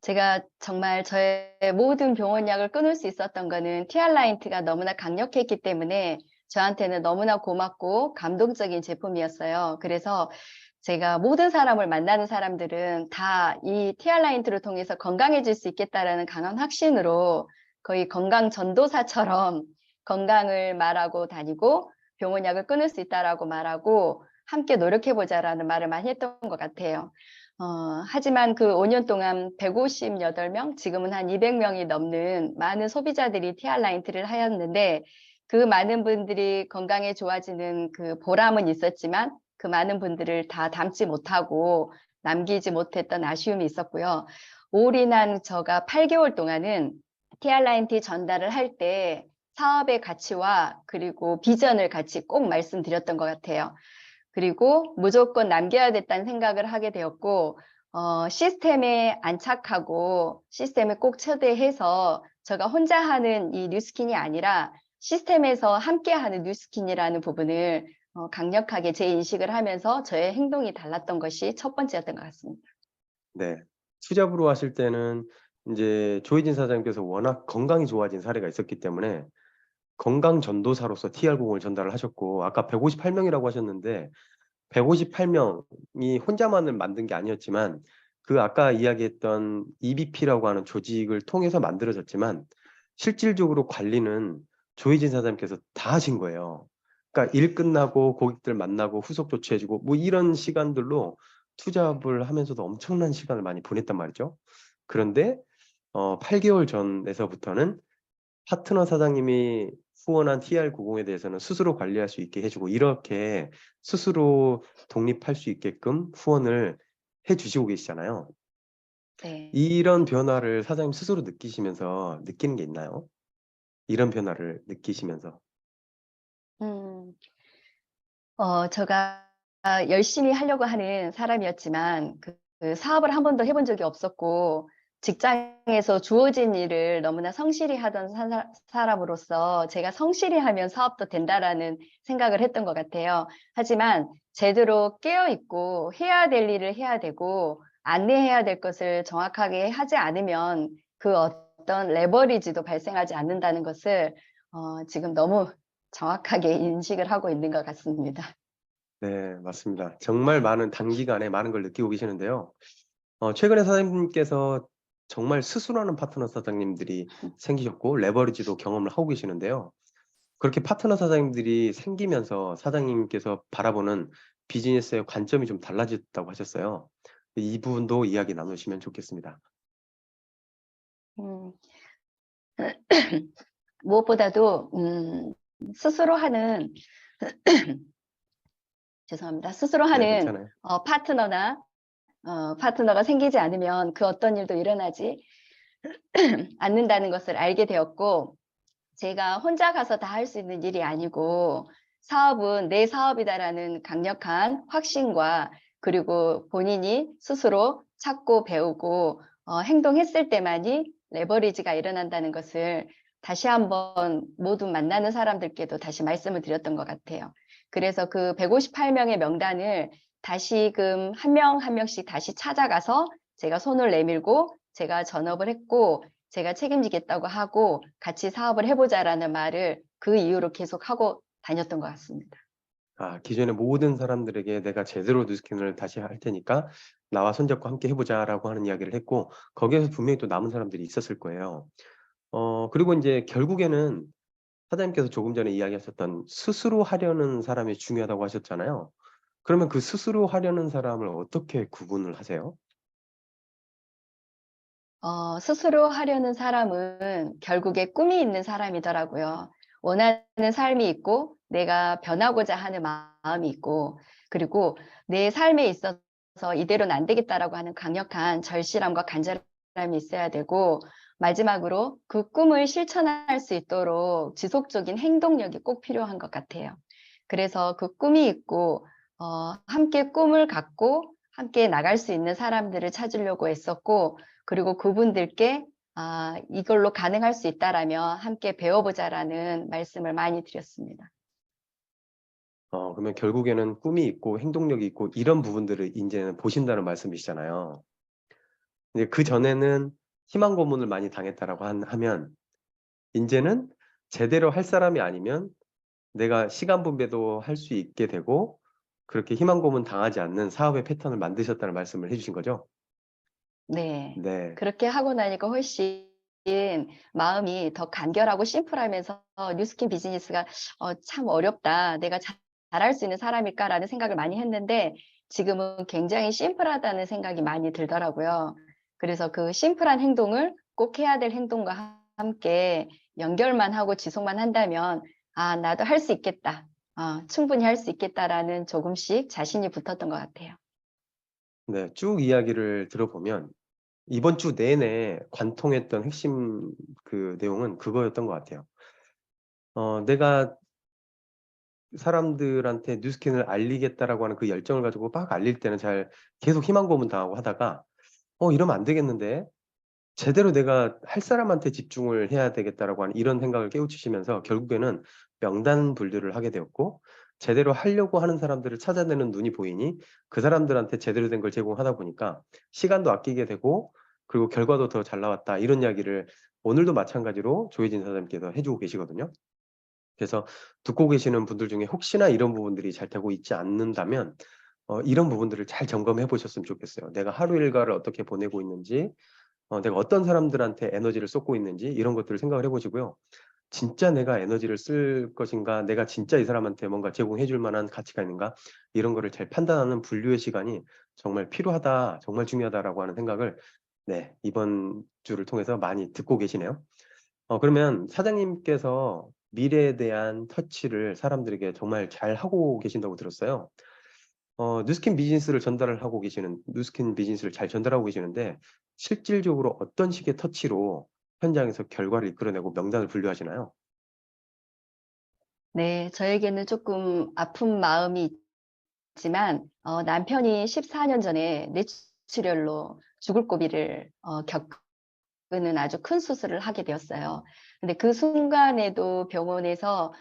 Speaker 4: 제가 정말 저의 모든 병원약을 끊을 수 있었던 거는 티알라인트가 너무나 강력했기 때문에 저한테는 너무나 고맙고 감동적인 제품이었어요. 그래서 제가 모든 사람을 만나는 사람들은 다 이 티알라인트를 통해서 건강해질 수 있겠다라는 강한 확신으로 거의 건강 전도사처럼 건강을 말하고 다니고 병원약을 끊을 수 있다라고 말하고 함께 노력해보자라는 말을 많이 했던 것 같아요. 하지만 그 5년 동안 158명, 지금은 한 200명이 넘는 많은 소비자들이 티알라인트를 하였는데 그 많은 분들이 건강에 좋아지는 그 보람은 있었지만 그 많은 분들을 다 담지 못하고 남기지 못했던 아쉬움이 있었고요. 올인한 저가 8개월 동안은 티알라인트 전달을 할 때 사업의 가치와 그리고 비전을 같이 꼭 말씀드렸던 것 같아요. 그리고 무조건 남겨야겠다는 생각을 하게 되었고 시스템에 안착하고 시스템에 꼭 초대해서 제가 혼자 하는 이 뉴스킨이 아니라 시스템에서 함께하는 뉴스킨이라는 부분을 강력하게 재인식을 하면서 저의 행동이 달랐던 것이 첫 번째였던 것 같습니다.
Speaker 1: 네. 투잡으로 하실 때는 이제 조혜진 사장님께서 워낙 건강이 좋아진 사례가 있었기 때문에 건강 전도사로서 TR0을 전달을 하셨고, 아까 158명이라고 하셨는데 158명이 혼자만을 만든 게 아니었지만 그 아까 이야기했던 EBP라고 하는 조직을 통해서 만들어졌지만 실질적으로 관리는 조혜진 사장님께서 다 하신 거예요. 그러니까 일 끝나고 고객들 만나고 후속 조치해주고 뭐 이런 시간들로 투잡을 하면서도 엄청난 시간을 많이 보냈단 말이죠. 그런데 8개월 전에서부터는 파트너 사장님이 후원한 TR90에 대해서는 스스로 관리할 수 있게 해주고 이렇게 스스로 독립할 수 있게끔 후원을 해주시고 계시잖아요.
Speaker 4: 네.
Speaker 1: 이런 변화를 사장님 스스로 느끼시면서 느끼는 게 있나요? 이런 변화를 느끼시면서.
Speaker 4: 음, 제가 열심히 하려고 하는 사람이었지만 그 사업을 한 번도 해본 적이 없었고 직장에서 주어진 일을 너무나 성실히 하던 사람으로서 제가 성실히 하면 사업도 된다라는 생각을 했던 것 같아요. 하지만 제대로 깨어있고 해야 될 일을 해야 되고 안내해야 될 것을 정확하게 하지 않으면 그 어떤 레버리지도 발생하지 않는다는 것을 지금 너무 정확하게 인식을 하고 있는 것 같습니다.
Speaker 1: 네, 맞습니다. 정말 많은 단기간에 많은 걸 느끼고 계시는데요. 최근에 사장님께서 정말 스스로 하는 파트너 사장님들이 생기셨고 레버리지도 경험을 하고 계시는데요. 그렇게 파트너 사장님들이 생기면서 사장님께서 바라보는 비즈니스의 관점이 좀 달라졌다고 하셨어요. 이 부분도 이야기 나누시면 좋겠습니다.
Speaker 4: 음, 무엇보다도 스스로 하는 죄송합니다. 스스로
Speaker 1: 네,
Speaker 4: 하는
Speaker 1: 괜찮아요.
Speaker 4: 파트너가 생기지 않으면 그 어떤 일도 일어나지 않는다는 것을 알게 되었고 제가 혼자 가서 다 할 수 있는 일이 아니고 사업은 내 사업이다라는 강력한 확신과 그리고 본인이 스스로 찾고 배우고 행동했을 때만이 레버리지가 일어난다는 것을 다시 한번 모두 만나는 사람들께도 다시 말씀을 드렸던 것 같아요. 그래서 그 158명의 명단을 다시금 한 명 한 명씩 다시 찾아가서 제가 손을 내밀고 제가 전업을 했고 제가 책임지겠다고 하고 같이 사업을 해보자라는 말을 그 이후로 계속 하고 다녔던 것 같습니다.
Speaker 1: 기존의 모든 사람들에게 내가 제대로 뉴스킨을 다시 할 테니까 나와 손잡고 함께 해보자라고 하는 이야기를 했고 거기에서 분명히 또 남은 사람들이 있었을 거예요. 그리고 이제 결국에는 사장님께서 조금 전에 이야기하셨던 스스로 하려는 사람이 중요하다고 하셨잖아요. 그러면 그 스스로 하려는 사람을 어떻게 구분을 하세요?
Speaker 4: 스스로 하려는 사람은 결국에 꿈이 있는 사람이더라고요. 원하는 삶이 있고 내가 변하고자 하는 마음이 있고 그리고 내 삶에 있어서 이대로는 안 되겠다라고 하는 강력한 절실함과 간절함이 있어야 되고 마지막으로 그 꿈을 실천할 수 있도록 지속적인 행동력이 꼭 필요한 것 같아요. 그래서 그 꿈이 있고 함께 꿈을 갖고 함께 나갈 수 있는 사람들을 찾으려고 했었고 그리고 그분들께 이걸로 가능할 수 있다라면 함께 배워보자라는 말씀을 많이 드렸습니다.
Speaker 1: 그러면 결국에는 꿈이 있고 행동력이 있고 이런 부분들을 이제는 보신다는 말씀이시잖아요. 이제 그 전에는 희망 고문을 많이 당했다라고 하면 이제는 제대로 할 사람이 아니면 내가 시간 분배도 할 수 있게 되고 그렇게 희망 고문 당하지 않는 사업의 패턴을 만드셨다는 말씀을 해주신 거죠?
Speaker 4: 네.
Speaker 1: 네,
Speaker 4: 그렇게 하고 나니까 훨씬 마음이 더 간결하고 심플하면서 뉴스킨 비즈니스가 참 어렵다. 내가 잘할 수 있는 사람일까라는 생각을 많이 했는데 지금은 굉장히 심플하다는 생각이 많이 들더라고요. 그래서 그 심플한 행동을 꼭 해야 될 행동과 함께 연결만 하고 지속만 한다면 아, 나도 할 수 있겠다. 충분히 할 수 있겠다라는 조금씩 자신이 붙었던 것 같아요.
Speaker 1: 네, 쭉 이야기를 들어보면 이번 주 내내 관통했던 핵심 그 내용은 그거였던 것 같아요. 내가 사람들한테 뉴스킨을 알리겠다라고 하는 그 열정을 가지고 막 알릴 때는 잘 계속 희망 고문 당하고 하다가 이러면 안 되겠는데 제대로 내가 할 사람한테 집중을 해야 되겠다라고 하는 이런 생각을 깨우치시면서 결국에는 명단분류를 하게 되었고 제대로 하려고 하는 사람들을 찾아내는 눈이 보이니 그 사람들한테 제대로 된 걸 제공하다 보니까 시간도 아끼게 되고 그리고 결과도 더 잘 나왔다 이런 이야기를 오늘도 마찬가지로 조혜진 사장님께서 해주고 계시거든요. 그래서 듣고 계시는 분들 중에 혹시나 이런 부분들이 잘 되고 있지 않는다면 이런 부분들을 잘 점검해 보셨으면 좋겠어요. 내가 하루 일과를 어떻게 보내고 있는지 내가 어떤 사람들한테 에너지를 쏟고 있는지 이런 것들을 생각을 해보시고요. 진짜 내가 에너지를 쓸 것인가, 내가 진짜 이 사람한테 뭔가 제공해 줄 만한 가치가 있는가 이런 거를 잘 판단하는 분류의 시간이 정말 필요하다, 정말 중요하다라고 하는 생각을 네, 이번 주를 통해서 많이 듣고 계시네요. 그러면 사장님께서 미래에 대한 터치를 사람들에게 정말 잘 하고 계신다고 들었어요. 뉴스킨 비즈니스를 전달을 하고 계시는, 뉴스킨 비즈니스를 잘 전달하고 계시는데, 실질적으로 어떤 식의 터치로 현장에서 결과를 이끌어내고 명단을 분류하시나요?
Speaker 4: 네, 저에게는 조금 아픈 마음이 있지만 남편이 14년 전에 뇌출혈로 죽을 고비를 겪는 아주 큰 수술을 하게 되었어요. 근데 그 순간에도 병원에서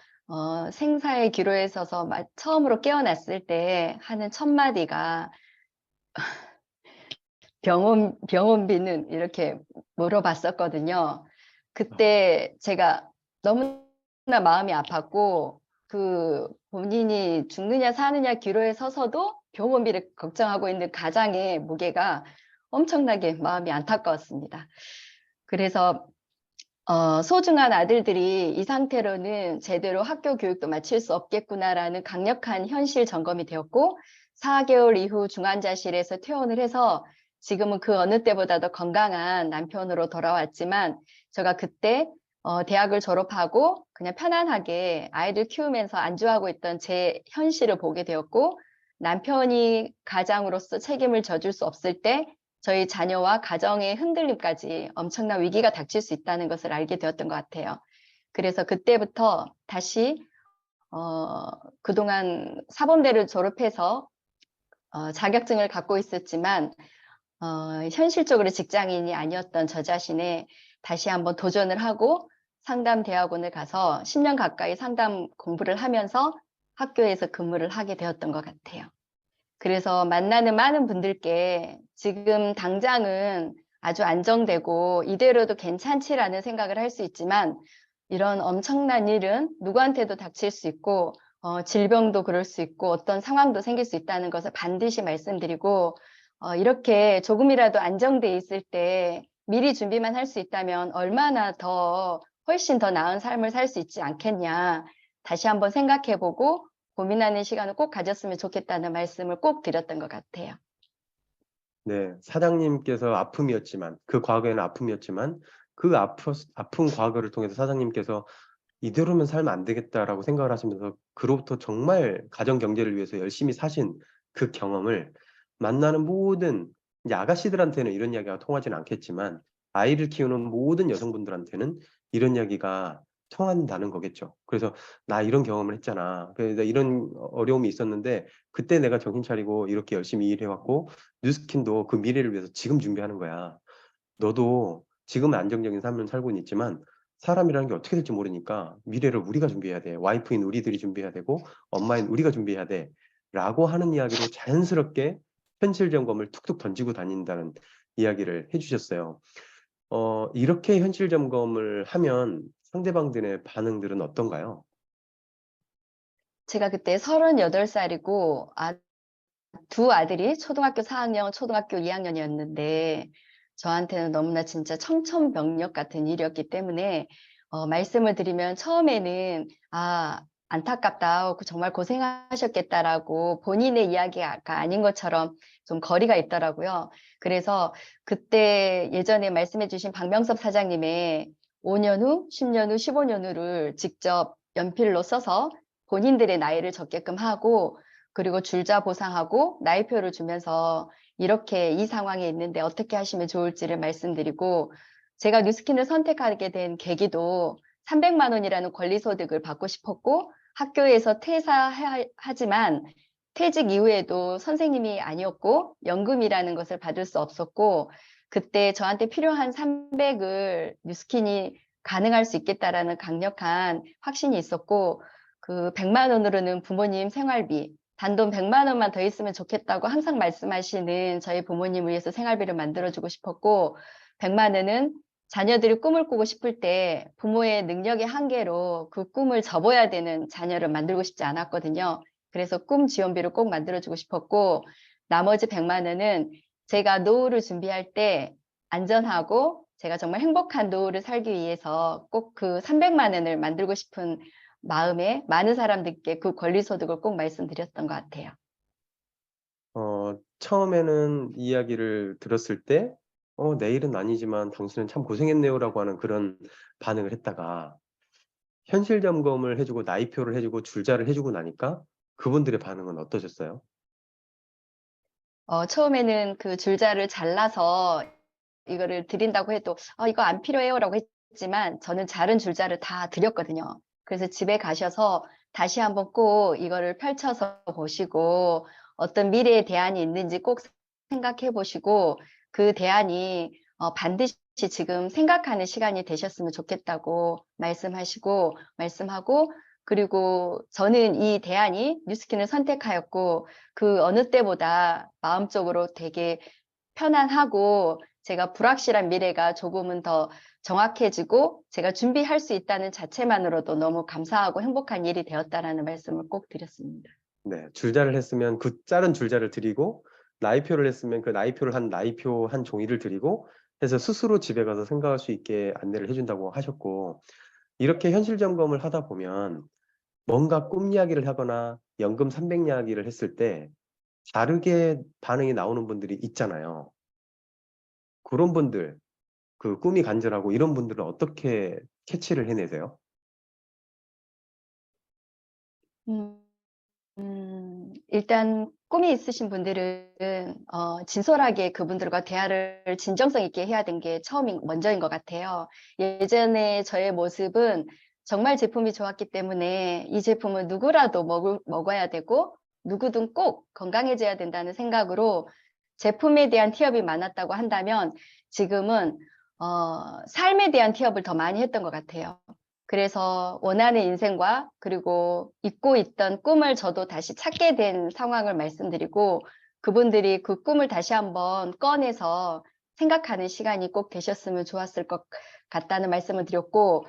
Speaker 4: 생사의 기로에 서서 처음으로 깨어났을 때 하는 첫 마디가 병원비는 이렇게 물어봤었거든요. 그때 제가 너무나 마음이 아팠고 그 본인이 죽느냐 사느냐 기로에 서서도 병원비를 걱정하고 있는 가장의 무게가 엄청나게 마음이 안타까웠습니다. 그래서 소중한 아들들이 이 상태로는 제대로 학교 교육도 마칠 수 없겠구나라는 강력한 현실 점검이 되었고 4개월 이후 중환자실에서 퇴원을 해서 지금은 그 어느 때보다도 건강한 남편으로 돌아왔지만 제가 그때 대학을 졸업하고 그냥 편안하게 아이들 키우면서 안주하고 있던 제 현실을 보게 되었고 남편이 가장으로서 책임을 져줄 수 없을 때 저희 자녀와 가정의 흔들림까지 엄청난 위기가 닥칠 수 있다는 것을 알게 되었던 것 같아요. 그래서 그때부터 다시 그동안 사범대를 졸업해서 자격증을 갖고 있었지만 현실적으로 직장인이 아니었던 저 자신에 다시 한번 도전을 하고 상담대학원을 가서 10년 가까이 상담 공부를 하면서 학교에서 근무를 하게 되었던 것 같아요. 그래서 만나는 많은 분들께 지금 당장은 아주 안정되고 이대로도 괜찮지라는 생각을 할 수 있지만 이런 엄청난 일은 누구한테도 닥칠 수 있고 질병도 그럴 수 있고 어떤 상황도 생길 수 있다는 것을 반드시 말씀드리고 이렇게 조금이라도 안정돼 있을 때 미리 준비만 할 수 있다면 얼마나 더 훨씬 더 나은 삶을 살 수 있지 않겠냐 다시 한번 생각해보고 고민하는 시간을 꼭 가졌으면 좋겠다는 말씀을 꼭 드렸던 것 같아요.
Speaker 1: 네, 사장님께서 아픔이었지만, 그 과거에는 아픔이었지만, 그 아픈 과거를 통해서 사장님께서 이대로면 살면 안 되겠다라고 생각을 하시면서 그로부터 정말 가정 경제를 위해서 열심히 사신 그 경험을 만나는 모든 이제 아가씨들한테는 이런 이야기가 통하지는 않겠지만 아이를 키우는 모든 여성분들한테는 이런 이야기가 통한다는 거겠죠. 그래서 나 이런 경험을 했잖아. 그래서 이런 어려움이 있었는데 그때 내가 정신 차리고 이렇게 열심히 일해왔고 뉴스킨도 그 미래를 위해서 지금 준비하는 거야. 너도 지금은 안정적인 삶을 살고 있지만 사람이라는 게 어떻게 될지 모르니까 미래를 우리가 준비해야 돼. 와이프인 우리들이 준비해야 되고 엄마인 우리가 준비해야 돼. 라고 하는 이야기로 자연스럽게 현실 점검을 툭툭 던지고 다닌다는 이야기를 해주셨어요. 이렇게 현실 점검을 하면 상대방들의 반응들은 어떤가요?
Speaker 4: 제가 그때 38살이고 두 아들이 초등학교 4학년, 초등학교 2학년이었는데 저한테는 너무나 진짜 청천벽력 같은 일이었기 때문에 말씀을 드리면 처음에는 안타깝다, 정말 고생하셨겠다라고 본인의 이야기가 아닌 것처럼 좀 거리가 있더라고요. 그래서 그때 예전에 말씀해 주신 박명섭 사장님의 5년 후, 10년 후, 15년 후를 직접 연필로 써서 본인들의 나이를 적게끔 하고 그리고 줄자 보상하고 나이표를 주면서 이렇게 이 상황에 있는데 어떻게 하시면 좋을지를 말씀드리고 제가 뉴스킨을 선택하게 된 계기도 300만 원이라는 권리소득을 받고 싶었고 학교에서 퇴사하지만 퇴직 이후에도 선생님이 아니었고 연금이라는 것을 받을 수 없었고 그때 저한테 필요한 300을 뉴스킨이 가능할 수 있겠다라는 강력한 확신이 있었고 그 100만 원으로는 부모님 생활비 단돈 100만 원만 더 있으면 좋겠다고 항상 말씀하시는 저희 부모님을 위해서 생활비를 만들어주고 싶었고 100만 원은 자녀들이 꿈을 꾸고 싶을 때 부모의 능력의 한계로 그 꿈을 접어야 되는 자녀를 만들고 싶지 않았거든요. 그래서 꿈 지원비를 꼭 만들어주고 싶었고 나머지 100만 원은 제가 노후를 준비할 때 안전하고 제가 정말 행복한 노후를 살기 위해서 꼭 그 300만 원을 만들고 싶은 마음에 많은 사람들께 그 권리소득을 꼭 말씀드렸던 것 같아요.
Speaker 1: 처음에는 이야기를 들었을 때 내일은 아니지만 당신은 참 고생했네요라고 하는 그런 반응을 했다가 현실 점검을 해주고 나이표를 해주고 줄자를 해주고 나니까 그분들의 반응은 어떠셨어요?
Speaker 4: 처음에는 그 줄자를 잘라서 이거를 드린다고 해도 이거 안 필요해요라고 했지만 저는 자른 줄자를 다 드렸거든요. 그래서 집에 가셔서 다시 한번 꼭 이거를 펼쳐서 보시고 어떤 미래의 대안이 있는지 꼭 생각해 보시고 그 대안이 반드시 지금 생각하는 시간이 되셨으면 좋겠다고 말씀하고 그리고 저는 이 대안이 뉴스킨을 선택하였고 그 어느 때보다 마음적으로 되게 편안하고 제가 불확실한 미래가 조금은 더 정확해지고 제가 준비할 수 있다는 자체만으로도 너무 감사하고 행복한 일이 되었다라는 말씀을 꼭 드렸습니다.
Speaker 1: 네, 줄자를 했으면 그 자른 줄자를 드리고 나이표를 했으면 그 나이표를 한 나이표 한 종이를 드리고 해서 스스로 집에 가서 생각할 수 있게 안내를 해준다고 하셨고 이렇게 현실 점검을 하다 보면 뭔가 꿈 이야기를 하거나 연금 300 이야기를 했을 때 다르게 반응이 나오는 분들이 있잖아요. 그런 분들, 그 꿈이 간절하고 이런 분들은 어떻게 캐치를 해내세요?
Speaker 4: 일단 꿈이 있으신 분들은 진솔하게 그분들과 대화를 진정성 있게 해야 되는 게 먼저인 것 같아요. 예전에 저의 모습은 정말 제품이 좋았기 때문에 이 제품은 누구라도 먹어야 되고 누구든 꼭 건강해져야 된다는 생각으로 제품에 대한 티업이 많았다고 한다면 지금은 삶에 대한 티업을 더 많이 했던 것 같아요. 그래서 원하는 인생과 그리고 잊고 있던 꿈을 저도 다시 찾게 된 상황을 말씀드리고 그분들이 그 꿈을 다시 한번 꺼내서 생각하는 시간이 꼭 되셨으면 좋았을 것 같다는 말씀을 드렸고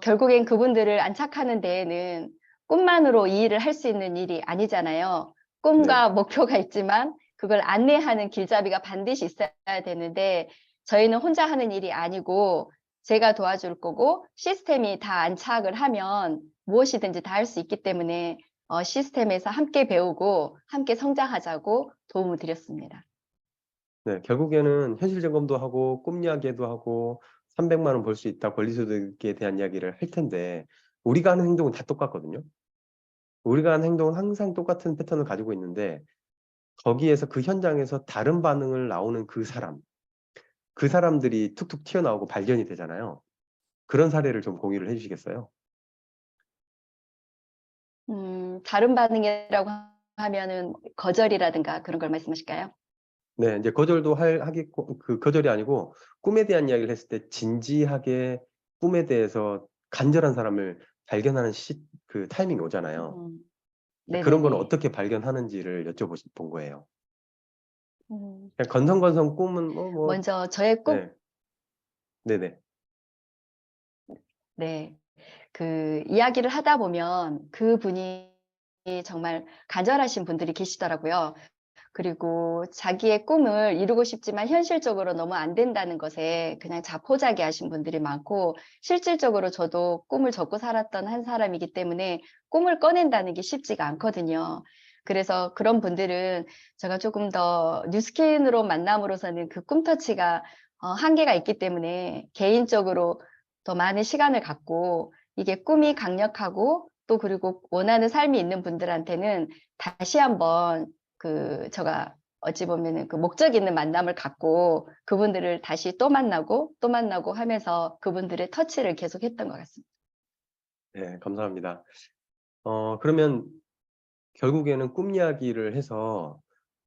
Speaker 4: 결국엔 그분들을 안착하는 데에는 꿈만으로 이 일을 할 수 있는 일이 아니잖아요. 꿈과 목표가 있지만 그걸 안내하는 길잡이가 반드시 있어야 되는데 저희는 혼자 하는 일이 아니고 제가 도와줄 거고 시스템이 다 안착을 하면 무엇이든지 다 할 수 있기 때문에 시스템에서 함께 배우고 함께 성장하자고 도움을 드렸습니다.
Speaker 1: 네, 결국에는 현실 점검도 하고 꿈 이야기도 하고 300만 원 벌 수 있다 권리소득에 대한 이야기를 할 텐데 우리가 하는 행동은 다 똑같거든요. 우리가 하는 행동은 항상 똑같은 패턴을 가지고 있는데 거기에서 그 현장에서 다른 반응을 나오는 그 사람들이 툭툭 튀어나오고 발견이 되잖아요. 그런 사례를 좀 공유를 해주시겠어요?
Speaker 4: 다른 반응이라고 하면은 거절이라든가 그런 걸 말씀하실까요?
Speaker 1: 네, 이제 거절도 하겠고 그 거절이 아니고 꿈에 대한 이야기를 했을 때 진지하게 꿈에 대해서 간절한 사람을 발견하는 그 타이밍이 오잖아요. 그런 건
Speaker 4: 네네네.
Speaker 1: 어떻게 발견하는지를 여쭤본 거예요. 그냥 건성건성 꿈은
Speaker 4: 먼저 저의 꿈,
Speaker 1: 네. 네네.
Speaker 4: 네. 그 이야기를 하다 보면 그분이 정말 간절하신 분들이 계시더라고요. 그리고 자기의 꿈을 이루고 싶지만 현실적으로 너무 안 된다는 것에 그냥 자포자기 하신 분들이 많고, 실질적으로 저도 꿈을 접고 살았던 한 사람이기 때문에 꿈을 꺼낸다는 게 쉽지가 않거든요. 그래서 그런 분들은 제가 조금 더 뉴스킨으로 만남으로서는 그 꿈터치가 한계가 있기 때문에 개인적으로 더 많은 시간을 갖고, 이게 꿈이 강력하고 또 그리고 원하는 삶이 있는 분들한테는 다시 한번 제가 어찌 보면은 그 목적 있는 만남을 갖고 그분들을 다시 또 만나고 하면서 그분들의 터치를 계속 했던 것 같습니다.
Speaker 1: 네, 감사합니다. 그러면 결국에는 꿈 이야기를 해서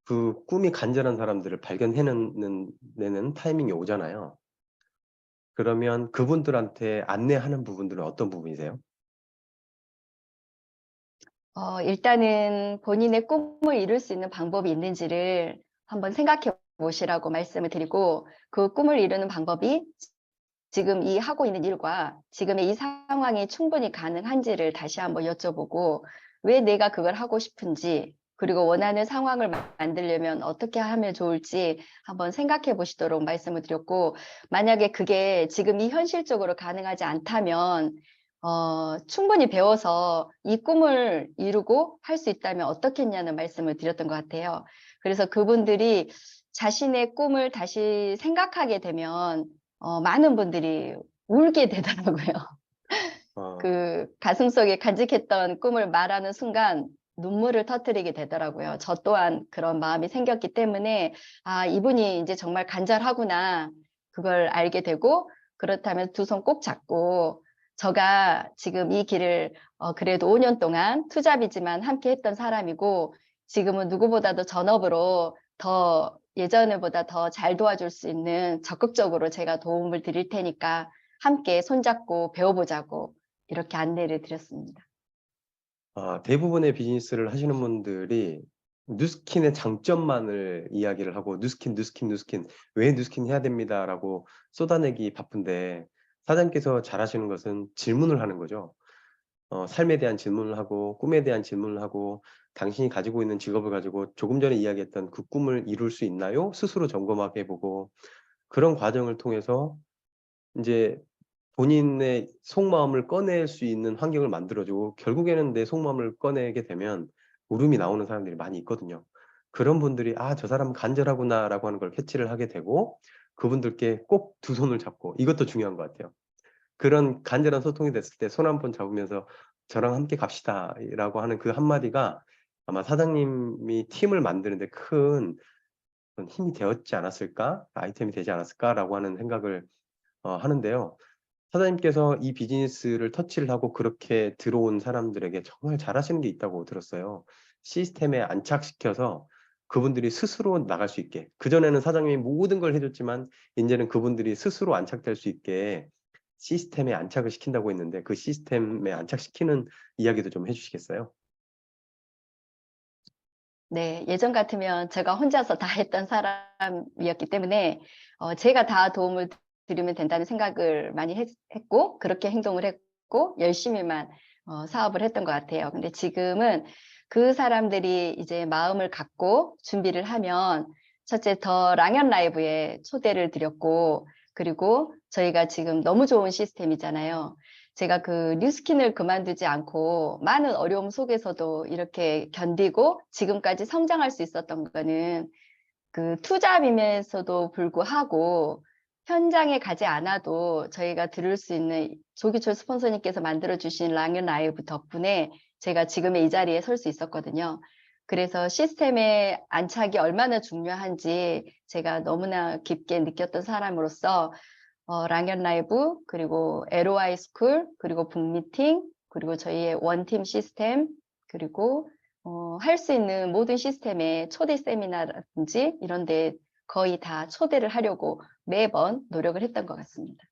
Speaker 1: 그 꿈이 간절한 사람들을 발견해내는 타이밍이 오잖아요. 그러면 그분들한테 안내하는 부분들은 어떤 부분이세요?
Speaker 4: 일단은 본인의 꿈을 이룰 수 있는 방법이 있는지를 한번 생각해 보시라고 말씀을 드리고, 그 꿈을 이루는 방법이 지금 이 하고 있는 일과 지금의 이 상황이 충분히 가능한지를 다시 한번 여쭤보고, 왜 내가 그걸 하고 싶은지, 그리고 원하는 상황을 만들려면 어떻게 하면 좋을지 한번 생각해 보시도록 말씀을 드렸고, 만약에 그게 지금 이 현실적으로 가능하지 않다면 충분히 배워서 이 꿈을 이루고 할 수 있다면 어떻겠냐는 말씀을 드렸던 것 같아요. 그래서 그분들이 자신의 꿈을 다시 생각하게 되면 많은 분들이 울게 되더라고요.
Speaker 1: 어,
Speaker 4: 그 가슴속에 간직했던 꿈을 말하는 순간 눈물을 터뜨리게 되더라고요. 저 또한 그런 마음이 생겼기 때문에, 아, 이분이 이제 정말 간절하구나. 그걸 알게 되고, 그렇다면 두 손 꼭 잡고, 제가 지금 이 길을 그래도 5년 동안 투잡이지만 함께 했던 사람이고, 지금은 누구보다도 전업으로 더 예전보다 더 잘 도와줄 수 있는, 적극적으로 제가 도움을 드릴 테니까 함께 손잡고 배워보자고 이렇게 안내를 드렸습니다.
Speaker 1: 대부분의 비즈니스를 하시는 분들이 뉴스킨의 장점만을 이야기를 하고 뉴스킨, 왜 뉴스킨 해야 됩니다라고 쏟아내기 바쁜데, 사장님께서 잘하시는 것은 질문을 하는 거죠. 삶에 대한 질문을 하고 꿈에 대한 질문을 하고, 당신이 가지고 있는 직업을 가지고 조금 전에 이야기했던 그 꿈을 이룰 수 있나요? 스스로 점검하게 해보고, 그런 과정을 통해서 이제 본인의 속마음을 꺼낼 수 있는 환경을 만들어주고, 결국에는 내 속마음을 꺼내게 되면 울음이 나오는 사람들이 많이 있거든요. 그런 분들이 저 사람은 간절하구나 라고 하는 걸 캐치를 하게 되고, 그분들께 꼭 두 손을 잡고, 이것도 중요한 것 같아요. 그런 간절한 소통이 됐을 때 손 한 번 잡으면서 저랑 함께 갑시다 라고 하는 그 한마디가 아마 사장님이 팀을 만드는데 큰 힘이 되었지 않았을까, 아이템이 되지 않았을까라고 하는 생각을 하는데요. 사장님께서 이 비즈니스를 터치를 하고 그렇게 들어온 사람들에게 정말 잘하시는 게 있다고 들었어요. 시스템에 안착시켜서 그분들이 스스로 나갈 수 있게. 그전에는 사장님이 모든 걸 해줬지만 이제는 그분들이 스스로 안착될 수 있게 시스템에 안착을 시킨다고 했는데, 그 시스템에 안착시키는 이야기도 좀 해주시겠어요?
Speaker 4: 네, 예전 같으면 제가 혼자서 다 했던 사람이었기 때문에 제가 다 도움을 드리면 된다는 생각을 많이 했고, 그렇게 행동을 했고, 열심히만 사업을 했던 것 같아요. 근데 지금은 그 사람들이 이제 마음을 갖고 준비를 하면, 첫째 더 랑연 라이브에 초대를 드렸고, 그리고 저희가 지금 너무 좋은 시스템이잖아요. 제가 그 뉴스킨을 그만두지 않고 많은 어려움 속에서도 이렇게 견디고 지금까지 성장할 수 있었던 거는, 그 투잡이면서도 불구하고 현장에 가지 않아도 저희가 들을 수 있는 조기철 스폰서님께서 만들어주신 랑연 라이브 덕분에 제가 지금의 이 자리에 설 수 있었거든요. 그래서 시스템의 안착이 얼마나 중요한지 제가 너무나 깊게 느꼈던 사람으로서 랑연 라이브, 그리고 LOI 스쿨, 그리고 북미팅, 그리고 저희의 원팀 시스템, 그리고 할 수 있는 모든 시스템에 초대 세미나라든지 이런 데 거의 다 초대를 하려고 매번 노력을 했던 것 같습니다.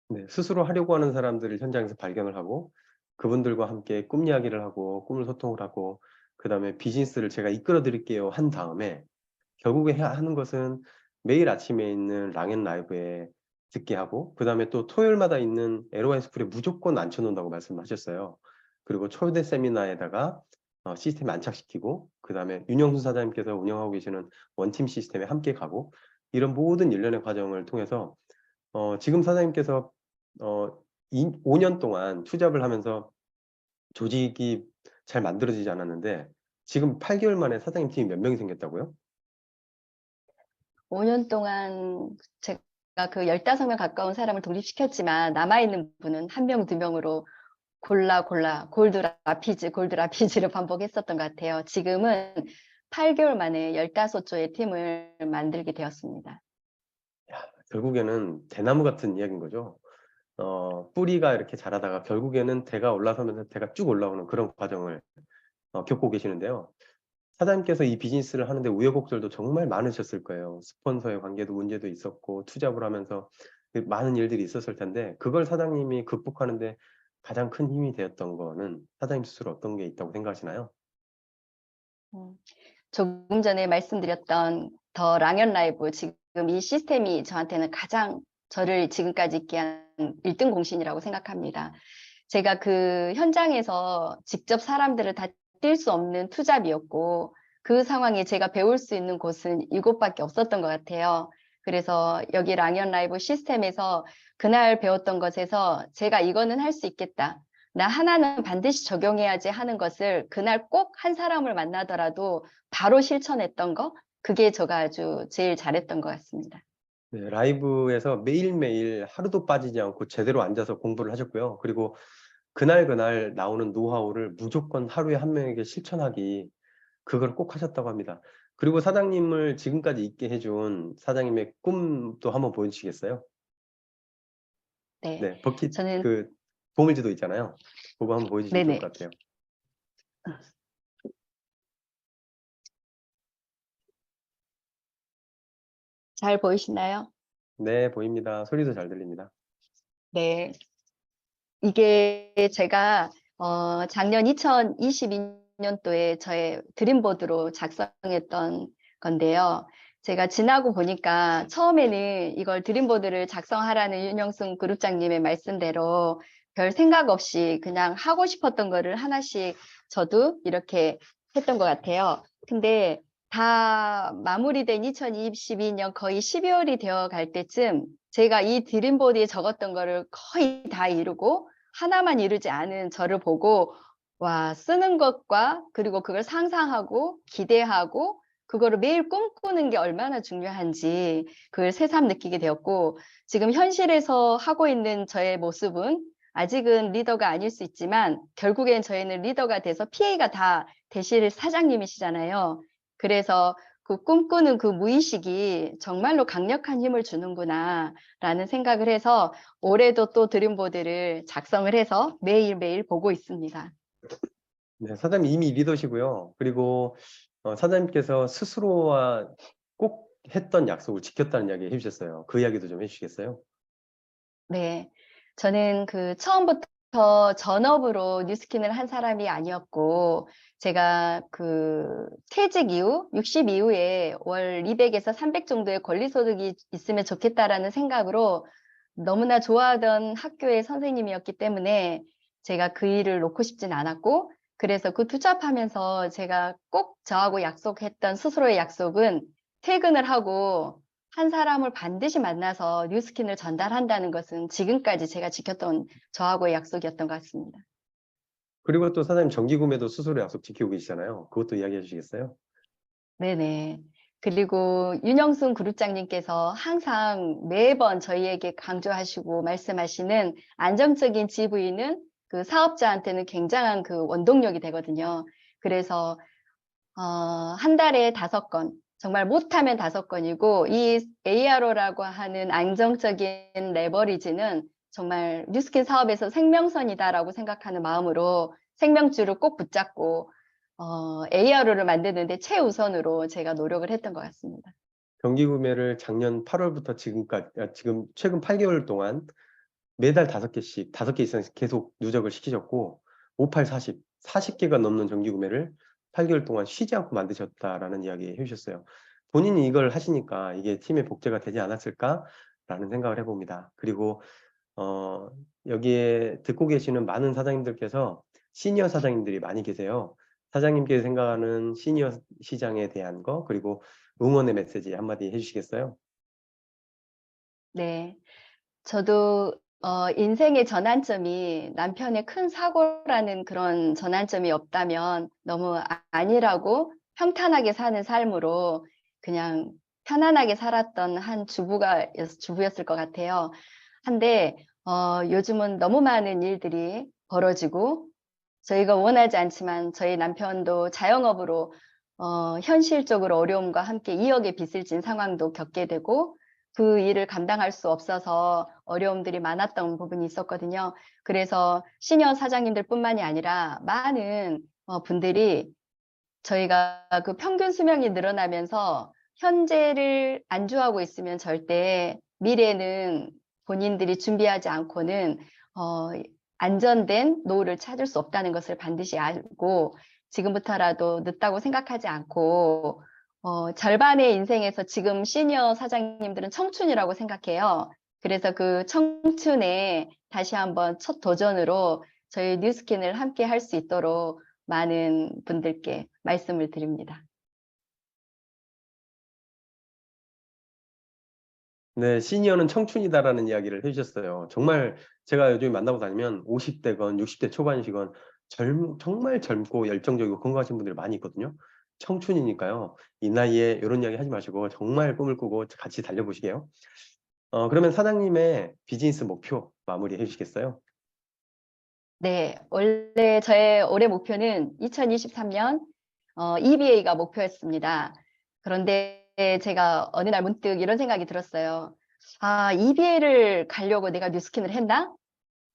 Speaker 1: 네, 스스로 하려고 하는 사람들을 현장에서 발견을 하고, 그분들과 함께 꿈 이야기를 하고 꿈을 소통을 하고, 그 다음에 비즈니스를 제가 이끌어 드릴게요 한 다음에 결국에 해야 하는 것은 매일 아침에 있는 랑앤 라이브에 듣게 하고, 그 다음에 또 토요일마다 있는 LOI 스쿨에 무조건 앉혀놓는다고 말씀하셨어요. 그리고 초대 세미나에다가 시스템 안착시키고, 그 다음에 윤영수 사장님께서 운영하고 계시는 원팀 시스템에 함께 가고, 이런 모든 일련의 과정을 통해서 지금 사장님께서 5년 동안 투잡을 하면서 조직이 잘 만들어지지 않았는데 지금 8개월 만에 사장님 팀이 몇 명이 생겼다고요?
Speaker 4: 5년 동안 제가 그 15명 가까운 사람을 독립시켰지만 남아있는 분은 1명, 2명으로 골라 골드 라피즈를 반복했었던 것 같아요. 지금은 8개월 만에 15조의 팀을 만들게 되었습니다.
Speaker 1: 결국에는 대나무 같은 이야기인 거죠. 뿌리가 이렇게 자라다가 결국에는 대가 올라서면서 대가 쭉 올라오는 그런 과정을 겪고 계시는데요. 사장님께서 이 비즈니스를 하는데 우여곡절도 정말 많으셨을 거예요. 스폰서의 관계도 문제도 있었고 투잡을 하면서 많은 일들이 있었을 텐데 그걸 사장님이 극복하는데 가장 큰 힘이 되었던 거는 사장님 스스로 어떤 게 있다고 생각하시나요?
Speaker 4: 조금 전에 말씀드렸던 더 랑연 라이브, 지금 이 시스템이 저한테는 가장 저를 지금까지 있게 한 1등 공신이라고 생각합니다. 제가 그 현장에서 직접 사람들을 다 뛸 수 없는 투잡이었고 그 상황에 제가 배울 수 있는 곳은 이곳밖에 없었던 것 같아요. 그래서 여기 랑연 라이브 시스템에서 그날 배웠던 것에서 제가 이거는 할 수 있겠다. 나 하나는 반드시 적용해야지 하는 것을 그날 꼭 한 사람을 만나더라도 바로 실천했던 거, 그게 제가 아주 제일 잘했던 것 같습니다.
Speaker 1: 네, 라이브에서 매일매일 하루도 빠지지 않고 제대로 앉아서 공부를 하셨고요. 그리고 그날 나오는 노하우를 무조건 하루에 한 명에게 실천하기, 그걸 꼭 하셨다고 합니다. 그리고 사장님을 지금까지 있게 해준 사장님의 꿈도 한번 보여주시겠어요?
Speaker 4: 네,
Speaker 1: 네, 버킷
Speaker 4: 저는
Speaker 1: 그 보물지도 있잖아요. 그거 한번 보여주시면 좋을
Speaker 4: 네네.
Speaker 1: 것 같아요.
Speaker 4: 잘 보이시나요?
Speaker 1: 네, 보입니다. 소리도 잘 들립니다.
Speaker 4: 네. 이게 제가 작년 2022년도에 저의 드림보드로 작성했던 건데요. 제가 지나고 보니까 처음에는 이걸 드림보드를 작성하라는 윤영순 그룹장님의 말씀대로 별 생각 없이 그냥 하고 싶었던 거를 하나씩 저도 이렇게 했던 것 같아요. 근데 다 마무리된 2022년 거의 12월이 되어 갈 때쯤 제가 이 드림보드에 적었던 거를 거의 다 이루고 하나만 이루지 않은 저를 보고 와, 쓰는 것과 그리고 그걸 상상하고 기대하고 그거를 매일 꿈꾸는 게 얼마나 중요한지 그걸 새삼 느끼게 되었고 지금 현실에서 하고 있는 저의 모습은 아직은 리더가 아닐 수 있지만 결국엔 저희는 리더가 돼서 PA가 다 되실 사장님이시잖아요. 그래서 그 꿈꾸는 그 무의식이 정말로 강력한 힘을 주는구나 라는 생각을 해서 올해도 또 드림보드를 작성을 해서 매일매일 보고 있습니다.
Speaker 1: 네, 사장님 이미 리더시고요. 그리고 사장님께서 스스로와 꼭 했던 약속을 지켰다는 이야기 해주셨어요. 그 이야기도 좀 해주시겠어요?
Speaker 4: 네, 저는 그 처음부터 전업으로 뉴스킨을 한 사람이 아니었고 제가 그 퇴직 이후 60 이후에 월 200에서 300 정도의 권리소득이 있으면 좋겠다라는 생각으로 너무나 좋아하던 학교의 선생님이었기 때문에 제가 그 일을 놓고 싶진 않았고 그래서 그 투잡하면서 제가 꼭 저하고 약속했던 스스로의 약속은 퇴근을 하고 한 사람을 반드시 만나서 뉴스킨을 전달한다는 것은 지금까지 제가 지켰던 저하고의 약속이었던 것 같습니다.
Speaker 1: 그리고 또 사장님 정기구매도 스스로 약속 지키고 계시잖아요. 그것도 이야기해 주시겠어요?
Speaker 4: 네네. 그리고 윤영순 그룹장님께서 항상 매번 저희에게 강조하시고 말씀하시는 안정적인 GV는 그 사업자한테는 굉장한 그 원동력이 되거든요. 그래서 한 달에 5건, 정말 못하면 5건이고 이 ARO라고 하는 안정적인 레버리지는 정말 뉴스킨 사업에서 생명선이다라고 생각하는 마음으로 생명줄을 꼭 붙잡고 ARO를 만드는데 최우선으로 제가 노력을 했던 것 같습니다.
Speaker 1: 정기구매를 작년 8월부터 지금까지, 지금 최근 8개월 동안 매달 5개씩, 5개 이상 계속 누적을 시키셨고, 58, 40개가 넘는 정기구매를 8개월 동안 쉬지 않고 만드셨다라는 이야기 해주셨어요. 본인이 이걸 하시니까 이게 팀의 복제가 되지 않았을까라는 생각을 해봅니다. 그리고 여기에 듣고 계시는 많은 사장님들께서 시니어 사장님들이 많이 계세요. 사장님께서 생각하는 시니어 시장에 대한 거, 그리고 응원의 메시지 한마디 해주시겠어요?
Speaker 4: 네. 저도 인생의 전환점이 남편의 큰 사고라는 그런 전환점이 없다면 너무 안일하고 평탄하게 사는 삶으로 그냥 편안하게 살았던 한 주부였을 것 같아요. 한데 요즘은 너무 많은 일들이 벌어지고 저희가 원하지 않지만 저희 남편도 자영업으로 현실적으로 어려움과 함께 2억의 빚을 진 상황도 겪게 되고 그 일을 감당할 수 없어서 어려움들이 많았던 부분이 있었거든요. 그래서 시니어 사장님들뿐만이 아니라 많은 분들이 저희가 그 평균 수명이 늘어나면서 현재를 안주하고 있으면 절대 미래는 본인들이 준비하지 않고는 안전된 노후를 찾을 수 없다는 것을 반드시 알고 지금부터라도 늦다고 생각하지 않고 절반의 인생에서 지금 시니어 사장님들은 청춘이라고 생각해요. 그래서 그 청춘에 다시 한번 첫 도전으로 저희 뉴스킨을 함께 할 수 있도록 많은 분들께 말씀을 드립니다.
Speaker 1: 네, 시니어는 청춘이다라는 이야기를 해주셨어요. 정말 제가 요즘 만나고 다니면 50대건 60대 초반이시건 정말 젊고 열정적이고 건강하신 분들이 많이 있거든요. 청춘이니까요. 이 나이에 이런 이야기 하지 마시고 정말 꿈을 꾸고 같이 달려보시게요. 그러면 사장님의 비즈니스 목표 마무리해 주시겠어요?
Speaker 4: 네, 원래 저의 올해 목표는 2023년 EBA가 목표였습니다. 그런데 제가 어느 날 문득 이런 생각이 들었어요. 아, EBA를 가려고 내가 뉴스킨을 했나?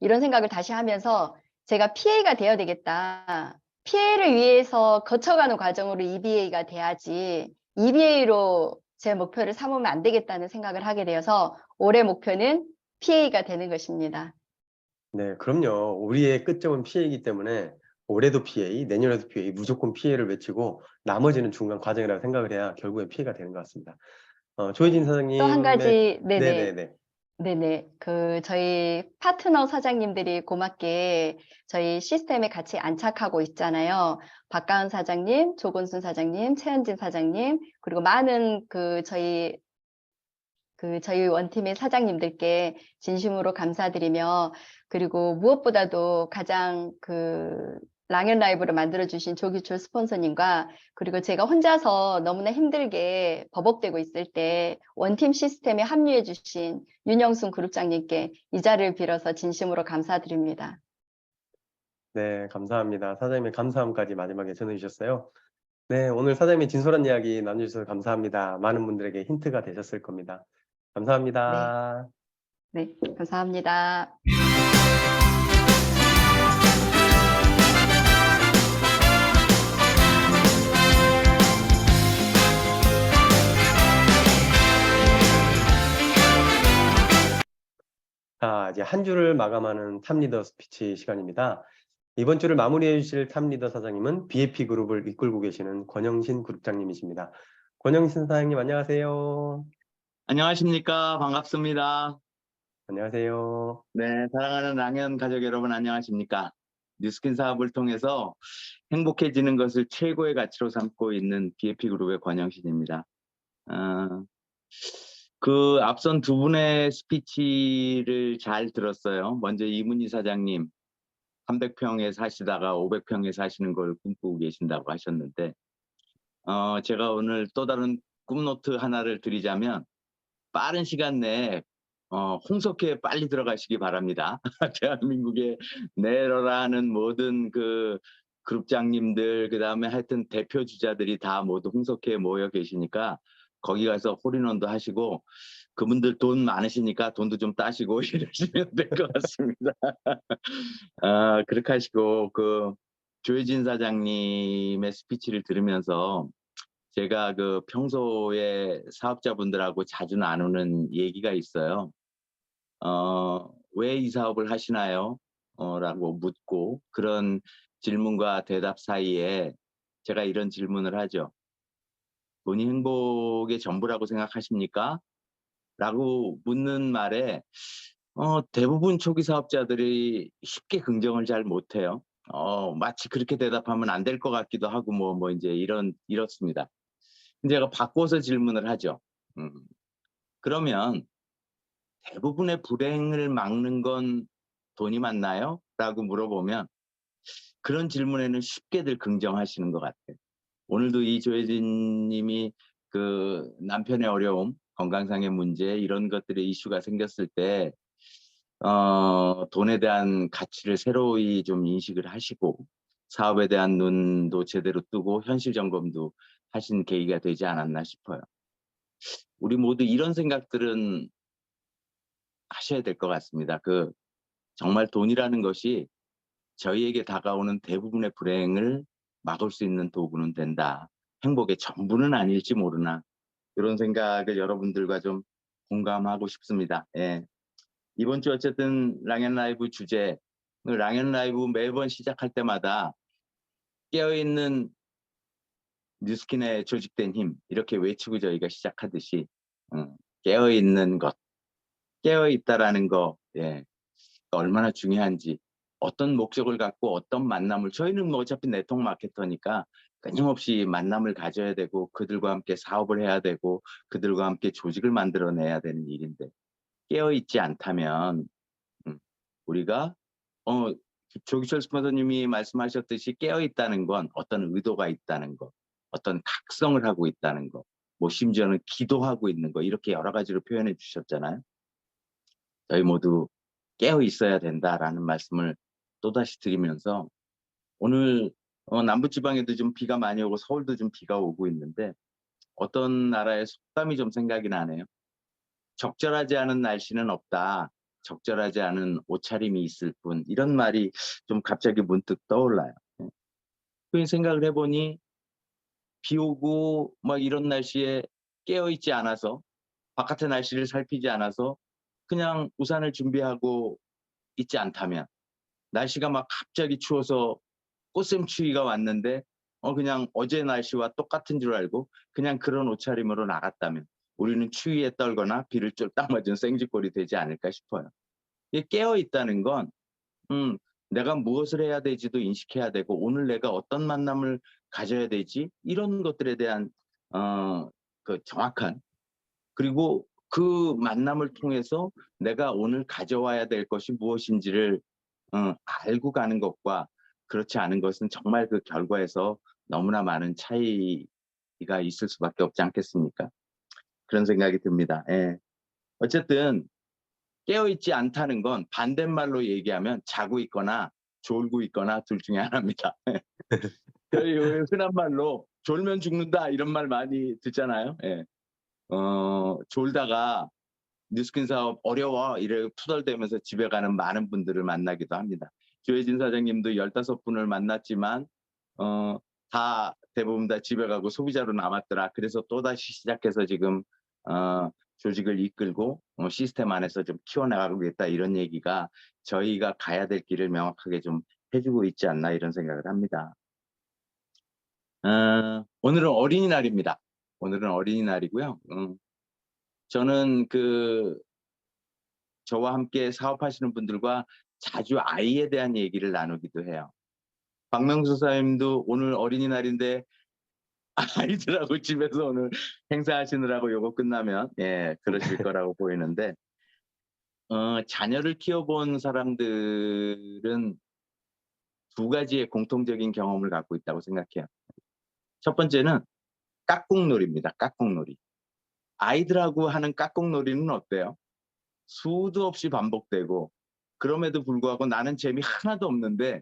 Speaker 4: 이런 생각을 다시 하면서 제가 PA가 되어야 되겠다. PA를 위해서 거쳐가는 과정으로 EBA가 돼야지 EBA로 제 목표를 삼으면 안 되겠다는 생각을 하게 되어서 올해 목표는 PA가 되는 것입니다.
Speaker 1: 네, 그럼요. 우리의 끝점은 PA이기 때문에 올해도 PA, 내년에도 PA, 무조건 PA를 외치고 나머지는 중간 과정이라고 생각을 해야 결국엔 PA가 되는 것 같습니다. 조혜진
Speaker 4: 네. 또 한
Speaker 1: 사장님의
Speaker 4: 가지, 네네.
Speaker 1: 네네네.
Speaker 4: 네네. 저희 파트너 사장님들이 고맙게 저희 시스템에 같이 안착하고 있잖아요. 박가은 사장님, 조건순 사장님, 최현진 사장님, 그리고 많은 저희 원팀의 사장님들께 진심으로 감사드리며, 그리고 무엇보다도 가장 랑앤 라이브를 만들어주신 조기철 스폰서님과, 그리고 제가 혼자서 너무나 힘들게 버벅대고 있을 때 원팀 시스템에 합류해주신 윤영순 그룹장님께 이 자리를 빌어서 진심으로 감사드립니다.
Speaker 1: 네, 감사합니다. 사장님의 감사함까지 마지막에 전해주셨어요. 네, 오늘 사장님의 진솔한 이야기 나눠주셔서 감사합니다. 많은 분들에게 힌트가 되셨을 겁니다.
Speaker 4: 네,
Speaker 1: 감사합니다.
Speaker 4: 네, 감사합니다.
Speaker 1: 자, 이제 한 주를 마감하는 탑리더 스피치 시간입니다. 이번 주를 마무리해 주실 탑리더 사장님은 BAP 그룹을 이끌고 계시는 권영신 그룹장님이십니다. 권영신 사장님 안녕하세요.
Speaker 5: 안녕하십니까. 반갑습니다.
Speaker 1: 안녕하세요.
Speaker 5: 네, 사랑하는 랑연 가족 여러분 안녕하십니까. 뉴스킨 사업을 통해서 행복해지는 것을 최고의 가치로 삼고 있는 BAP그룹의 권영신입니다. 그 앞선 두 분의 스피치를 잘 들었어요. 먼저 이문희 사장님 300평에 사시다가 500평에 사시는 걸 꿈꾸고 계신다고 하셨는데 제가 오늘 또 다른 꿈노트 하나를 드리자면 빠른 시간 내에 홍석회에 빨리 들어가시기 바랍니다. 대한민국에 내로라는 모든 그 그룹장님들 그다음에 하여튼 대표 주자들이 다 모두 홍석회에 모여 계시니까 거기 가서 홀인원도 하시고 그분들 돈 많으시니까 돈도 좀 따시고 이러시면 될 것 같습니다. 그렇게 하시고 그 조혜진 사장님의 스피치를 들으면서 제가 그 평소에 사업자분들하고 자주 나누는 얘기가 있어요. 왜 이 사업을 하시나요? 라고 묻고 그런 질문과 대답 사이에 제가 이런 질문을 하죠. 돈이 행복의 전부라고 생각하십니까? 라고 묻는 말에 대부분 초기 사업자들이 쉽게 긍정을 잘 못해요. 마치 그렇게 대답하면 안 될 것 같기도 하고 뭐 이제 이렇습니다. 제가 바꿔서 질문을 하죠. 그러면 대부분의 불행을 막는 건 돈이 맞나요? 라고 물어보면 그런 질문에는 쉽게들 긍정하시는 것 같아요. 오늘도 이 조혜진 님이 그 남편의 어려움, 건강상의 문제 이런 것들의 이슈가 생겼을 때 돈에 대한 가치를 새로이 좀 인식을 하시고 사업에 대한 눈도 제대로 뜨고 현실 점검도 하신 계기가 되지 않았나 싶어요. 우리 모두 이런 생각들은 하셔야 될 것 같습니다. 정말 돈이라는 것이 저희에게 다가오는 대부분의 불행을 막을 수 있는 도구는 된다. 행복의 전부는 아닐지 모르나 이런 생각을 여러분들과 좀 공감하고 싶습니다. 예. 이번 주 어쨌든 랑앤라이브 주제, 랑앤라이브 매번 시작할 때마다 깨어있는 뉴스킨의 조직된 힘 이렇게 외치고 저희가 시작하듯이 깨어있는 것, 깨어있다라는 거 예, 얼마나 중요한지 어떤 목적을 갖고 어떤 만남을 저희는 뭐 어차피 네트워크 마케터니까 끊임없이 만남을 가져야 되고 그들과 함께 사업을 해야 되고 그들과 함께 조직을 만들어내야 되는 일인데 깨어있지 않다면 우리가 조기철 스폰서님이 말씀하셨듯이 깨어있다는 건 어떤 의도가 있다는 것, 어떤 각성을 하고 있다는 것, 뭐 심지어는 기도하고 있는 것 이렇게 여러 가지로 표현해 주셨잖아요. 저희 모두 깨어 있어야 된다라는 말씀을 또다시 드리면서 오늘 남부지방에도 좀 비가 많이 오고 서울도 좀 비가 오고 있는데 어떤 나라의 속담이 좀 생각이 나네요. 적절하지 않은 날씨는 없다. 적절하지 않은 옷차림이 있을 뿐. 이런 말이 좀 갑자기 문득 떠올라요. 그 생각을 해보니 비 오고 막 이런 날씨에 깨어있지 않아서 바깥의 날씨를 살피지 않아서 그냥 우산을 준비하고 있지 않다면 날씨가 막 갑자기 추워서 꽃샘추위가 왔는데 그냥 어제 날씨와 똑같은 줄 알고 그냥 그런 옷차림으로 나갔다면 우리는 추위에 떨거나 비를 쫄딱 맞은 생쥐꼴이 되지 않을까 싶어요. 깨어있다는 건 내가 무엇을 해야 되지도 인식해야 되고 오늘 내가 어떤 만남을 가져야 되지 이런 것들에 대한 그 정확한 그리고 그 만남을 통해서 내가 오늘 가져와야 될 것이 무엇인지를 알고 가는 것과 그렇지 않은 것은 정말 그 결과에서 너무나 많은 차이가 있을 수밖에 없지 않겠습니까? 그런 생각이 듭니다. 예. 어쨌든 깨어있지 않다는 건 반대말로 얘기하면 자고 있거나 졸고 있거나 둘 중에 하나입니다. 저희 흔한 말로 졸면 죽는다 이런 말 많이 듣잖아요. 예. 졸다가 뉴스킨 사업 어려워 이래 투덜대면서 집에 가는 많은 분들을 만나기도 합니다. 조혜진 사장님도 15분을 만났지만 다 대부분 다 집에 가고 소비자로 남았더라. 그래서 또다시 시작해서 지금 조직을 이끌고 시스템 안에서 좀 키워나가고 있다 이런 얘기가 저희가 가야 될 길을 명확하게 좀 해주고 있지 않나 이런 생각을 합니다. 오늘은 어린이날입니다. 오늘은 어린이날이고요. 저는 저와 함께 사업하시는 분들과 자주 아이에 대한 얘기를 나누기도 해요. 박명수 사장님도 오늘 어린이날인데 아이들하고 집에서 오늘 행사하시느라고 요거 끝나면 예 그러실 거라고 보이는데 자녀를 키워본 사람들은 두 가지의 공통적인 경험을 갖고 있다고 생각해요. 첫 번째는 깍꿍놀이입니다. 깍꿍놀이. 아이들하고 하는 깍꿍놀이는 어때요? 수도 없이 반복되고 그럼에도 불구하고 나는 재미 하나도 없는데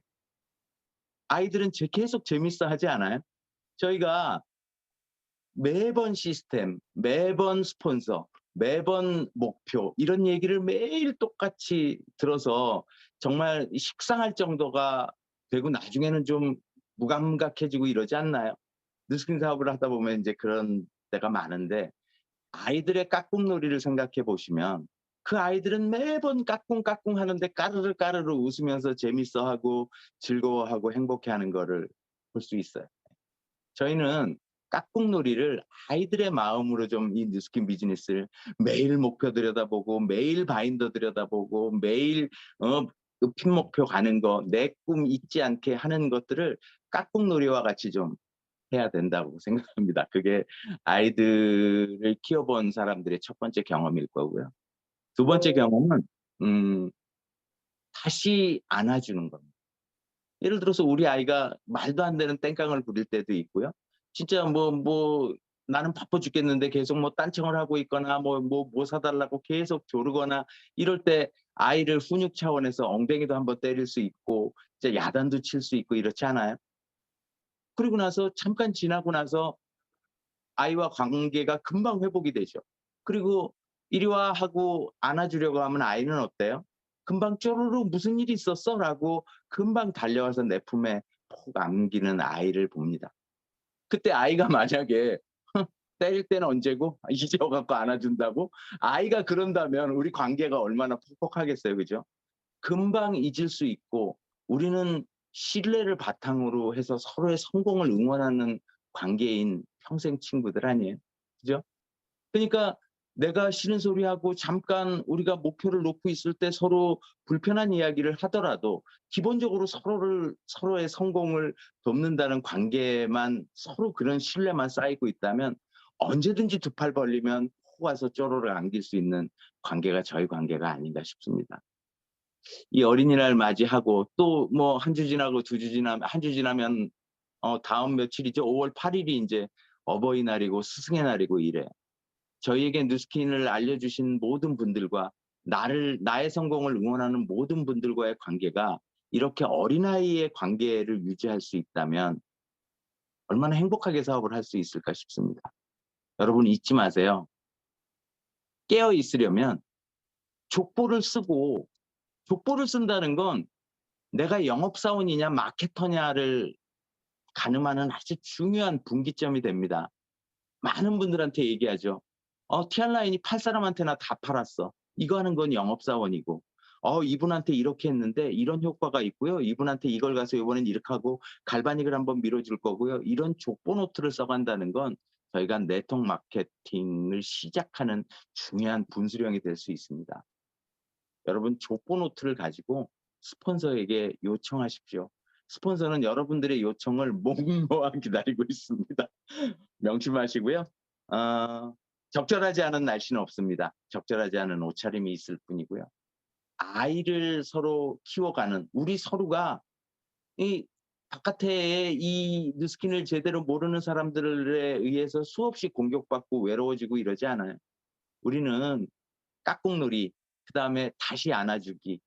Speaker 5: 아이들은 계속 재밌어 하지 않아요? 저희가 매번 시스템, 매번 스폰서, 매번 목표 이런 얘기를 매일 똑같이 들어서 정말 식상할 정도가 되고 나중에는 좀 무감각해지고 이러지 않나요? 뉴스킨 사업을 하다 보면 이제 그런 때가 많은데 아이들의 깍꿍놀이를 생각해 보시면 그 아이들은 매번 까꿍까꿍 하는데 까르르 까르르 웃으면서 재밌어하고 즐거워하고 행복해하는 거를 볼 수 있어요. 저희는 깍꿍놀이를 아이들의 마음으로 좀 이 뉴스킨 비즈니스를 매일 목표 들여다보고 매일 바인더 들여다보고 매일 그 핀 목표 가는 거, 내 꿈 잊지 않게 하는 것들을 깍꿍놀이와 같이 좀 해야 된다고 생각합니다. 그게 아이들을 키워본 사람들의 첫 번째 경험일 거고요. 두 번째 경험은 다시 안아주는 겁니다. 예를 들어서 우리 아이가 말도 안 되는 땡깡을 부릴 때도 있고요. 진짜 나는 바빠 죽겠는데 계속 딴청을 하고 있거나 뭐 사달라고 계속 조르거나 이럴 때 아이를 훈육 차원에서 엉덩이도 한번 때릴 수 있고 진짜 야단도 칠 수 있고 이렇지 않아요? 그리고 나서 잠깐 지나고 나서 아이와 관계가 금방 회복이 되죠. 그리고 이리 와 하고 안아주려고 하면 아이는 어때요? 금방 쪼르르 무슨 일이 있었어? 라고 금방 달려와서 내 품에 푹 안기는 아이를 봅니다. 그때 아이가 만약에 때릴 때는 언제고 이제 와갖고 안아준다고? 아이가 그런다면 우리 관계가 얼마나 퍽퍽하겠어요. 그죠? 금방 잊을 수 있고 우리는 신뢰를 바탕으로 해서 서로의 성공을 응원하는 관계인 평생 친구들 아니에요. 그죠? 그러니까 내가 싫은 소리하고 잠깐 우리가 목표를 놓고 있을 때 서로 불편한 이야기를 하더라도 기본적으로 서로의 성공을 돕는다는 관계만 서로 그런 신뢰만 쌓이고 있다면 언제든지 두 팔 벌리면 호 와서 쪼로를 안길 수 있는 관계가 저희 관계가 아닌가 싶습니다. 이 어린이날 맞이하고 또 한 주 지나고 두 주 지나면 한 주 지나면 다음 며칠이죠. 5월 8일이 이제 어버이날이고 스승의 날이고 이래. 저희에게 뉴스킨을 알려주신 모든 분들과 나의 성공을 응원하는 모든 분들과의 관계가 이렇게 어린아이의 관계를 유지할 수 있다면 얼마나 행복하게 사업을 할 수 있을까 싶습니다. 여러분 잊지 마세요. 깨어 있으려면 족보를 쓰고, 족보를 쓴다는 건 내가 영업사원이냐 마케터냐를 가늠하는 아주 중요한 분기점이 됩니다. 많은 분들한테 얘기하죠. 티알라인이 팔 사람한테나 다 팔았어. 이거 하는 건 영업사원이고, 이분한테 이렇게 했는데 이런 효과가 있고요. 이분한테 이걸 가서 이번엔 이렇게 하고 갈바닉을 한번 밀어줄 거고요. 이런 족보 노트를 써간다는 건 저희가 네트워크 마케팅을 시작하는 중요한 분수령이 될 수 있습니다. 여러분 족보 노트를 가지고 스폰서에게 요청하십시오. 스폰서는 여러분들의 요청을 묵묵히 기다리고 있습니다. 명심하시고요. 적절하지 않은 날씨는 없습니다. 적절하지 않은 옷차림이 있을 뿐이고요. 아이를 서로 키워가는 우리 서로가 이 바깥에 이 뉴스킨을 제대로 모르는 사람들에 의해서 수없이 공격받고 외로워지고 이러지 않아요. 우리는 깍꿍놀이, 그 다음에 다시 안아주기,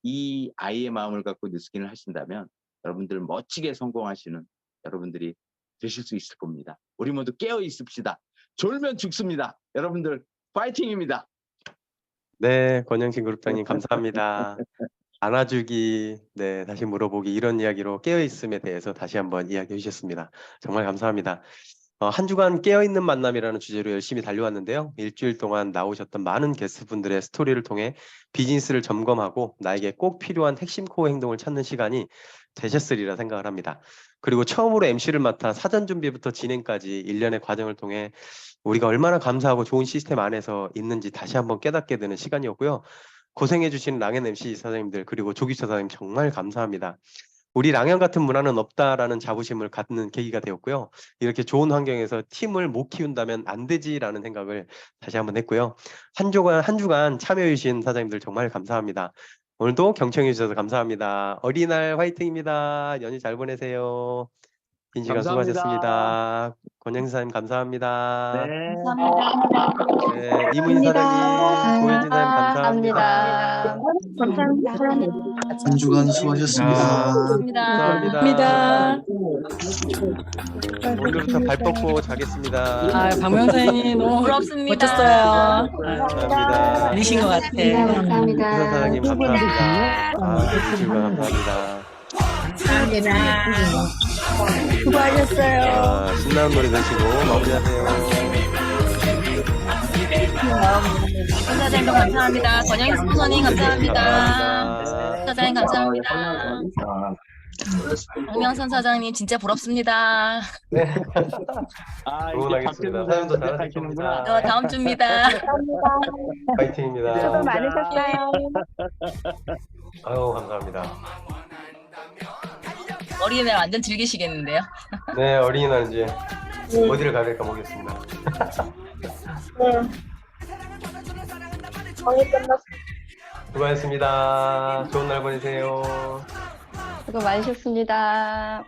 Speaker 5: 이 아이의 마음을 갖고 뉴스킨을 하신다면 여러분들 멋지게 성공하시는 여러분들이 되실 수 있을 겁니다. 우리 모두 깨어 있읍시다. 졸면 죽습니다. 여러분들 파이팅입니다.
Speaker 1: 네, 권영신 그룹장님 감사합니다. 안아주기, 네, 다시 물어보기 이런 이야기로 깨어있음에 대해서 다시 한번 이야기해 주셨습니다. 정말 감사합니다. 한 주간 깨어있는 만남이라는 주제로 열심히 달려왔는데요. 일주일 동안 나오셨던 많은 게스트분들의 스토리를 통해 비즈니스를 점검하고 나에게 꼭 필요한 핵심 코어 행동을 찾는 시간이 되셨으리라 생각을 합니다. 그리고 처음으로 MC를 맡아 사전 준비부터 진행까지 일련의 과정을 통해 우리가 얼마나 감사하고 좋은 시스템 안에서 있는지 다시 한번 깨닫게 되는 시간이었고요. 고생해주신 랑앤 MC 사장님들 그리고 조기차 사장님 정말 감사합니다. 우리 랑앤 같은 문화는 없다라는 자부심을 갖는 계기가 되었고요. 이렇게 좋은 환경에서 팀을 못 키운다면 안 되지라는 생각을 다시 한번 했고요. 한 주간 참여해주신 사장님들 정말 감사합니다. 오늘도 경청해 주셔서 감사합니다. 어린이날 화이팅입니다. 연휴 잘 보내세요. 긴 시간
Speaker 5: 감사합니다.
Speaker 1: 수고하셨습니다. 권영신 사장님 감사합니다.
Speaker 5: 네.
Speaker 4: 감사합니다.
Speaker 1: 네, 이문희 사장님, 고현진 사장님 감사합니다.
Speaker 6: 한 주간 수고하셨습니다.
Speaker 1: 감사합니다. 오늘부터 발 뻗고 자겠습니다.
Speaker 7: 박명선님 너무
Speaker 8: 부럽습니다.
Speaker 7: 멋졌어요.
Speaker 1: 감사합니다.
Speaker 7: 아니신 것 같아.
Speaker 4: 감사합니다.
Speaker 1: 이선 사장님 감사합니다. 감사합니다.
Speaker 4: 수고하셨어요.
Speaker 1: 신나는 노래 드시고 마무리하세요.
Speaker 8: 사장님도 감사합니다. 권영희 스폰서님 감사합니다.
Speaker 1: 감사합니다.
Speaker 8: 사장님 감사합니다. 박명선 사장님 진짜 부럽습니다.
Speaker 1: 네.
Speaker 5: 아,
Speaker 1: 응원하겠습니다. 사연도 잘하실 겁니다.
Speaker 8: 다음 주입니다.
Speaker 1: 파이팅입니다.
Speaker 5: 수고
Speaker 4: 많으셨어요.
Speaker 1: 아유, 감사합니다.
Speaker 8: 어린이날 완전 즐기시겠는데요.
Speaker 1: 네, 어린이날 이제 어디를 가야 될까 모르겠습니다. 수고하셨습니다. 좋은 날 보내세요.
Speaker 4: 수고 많으셨습니다.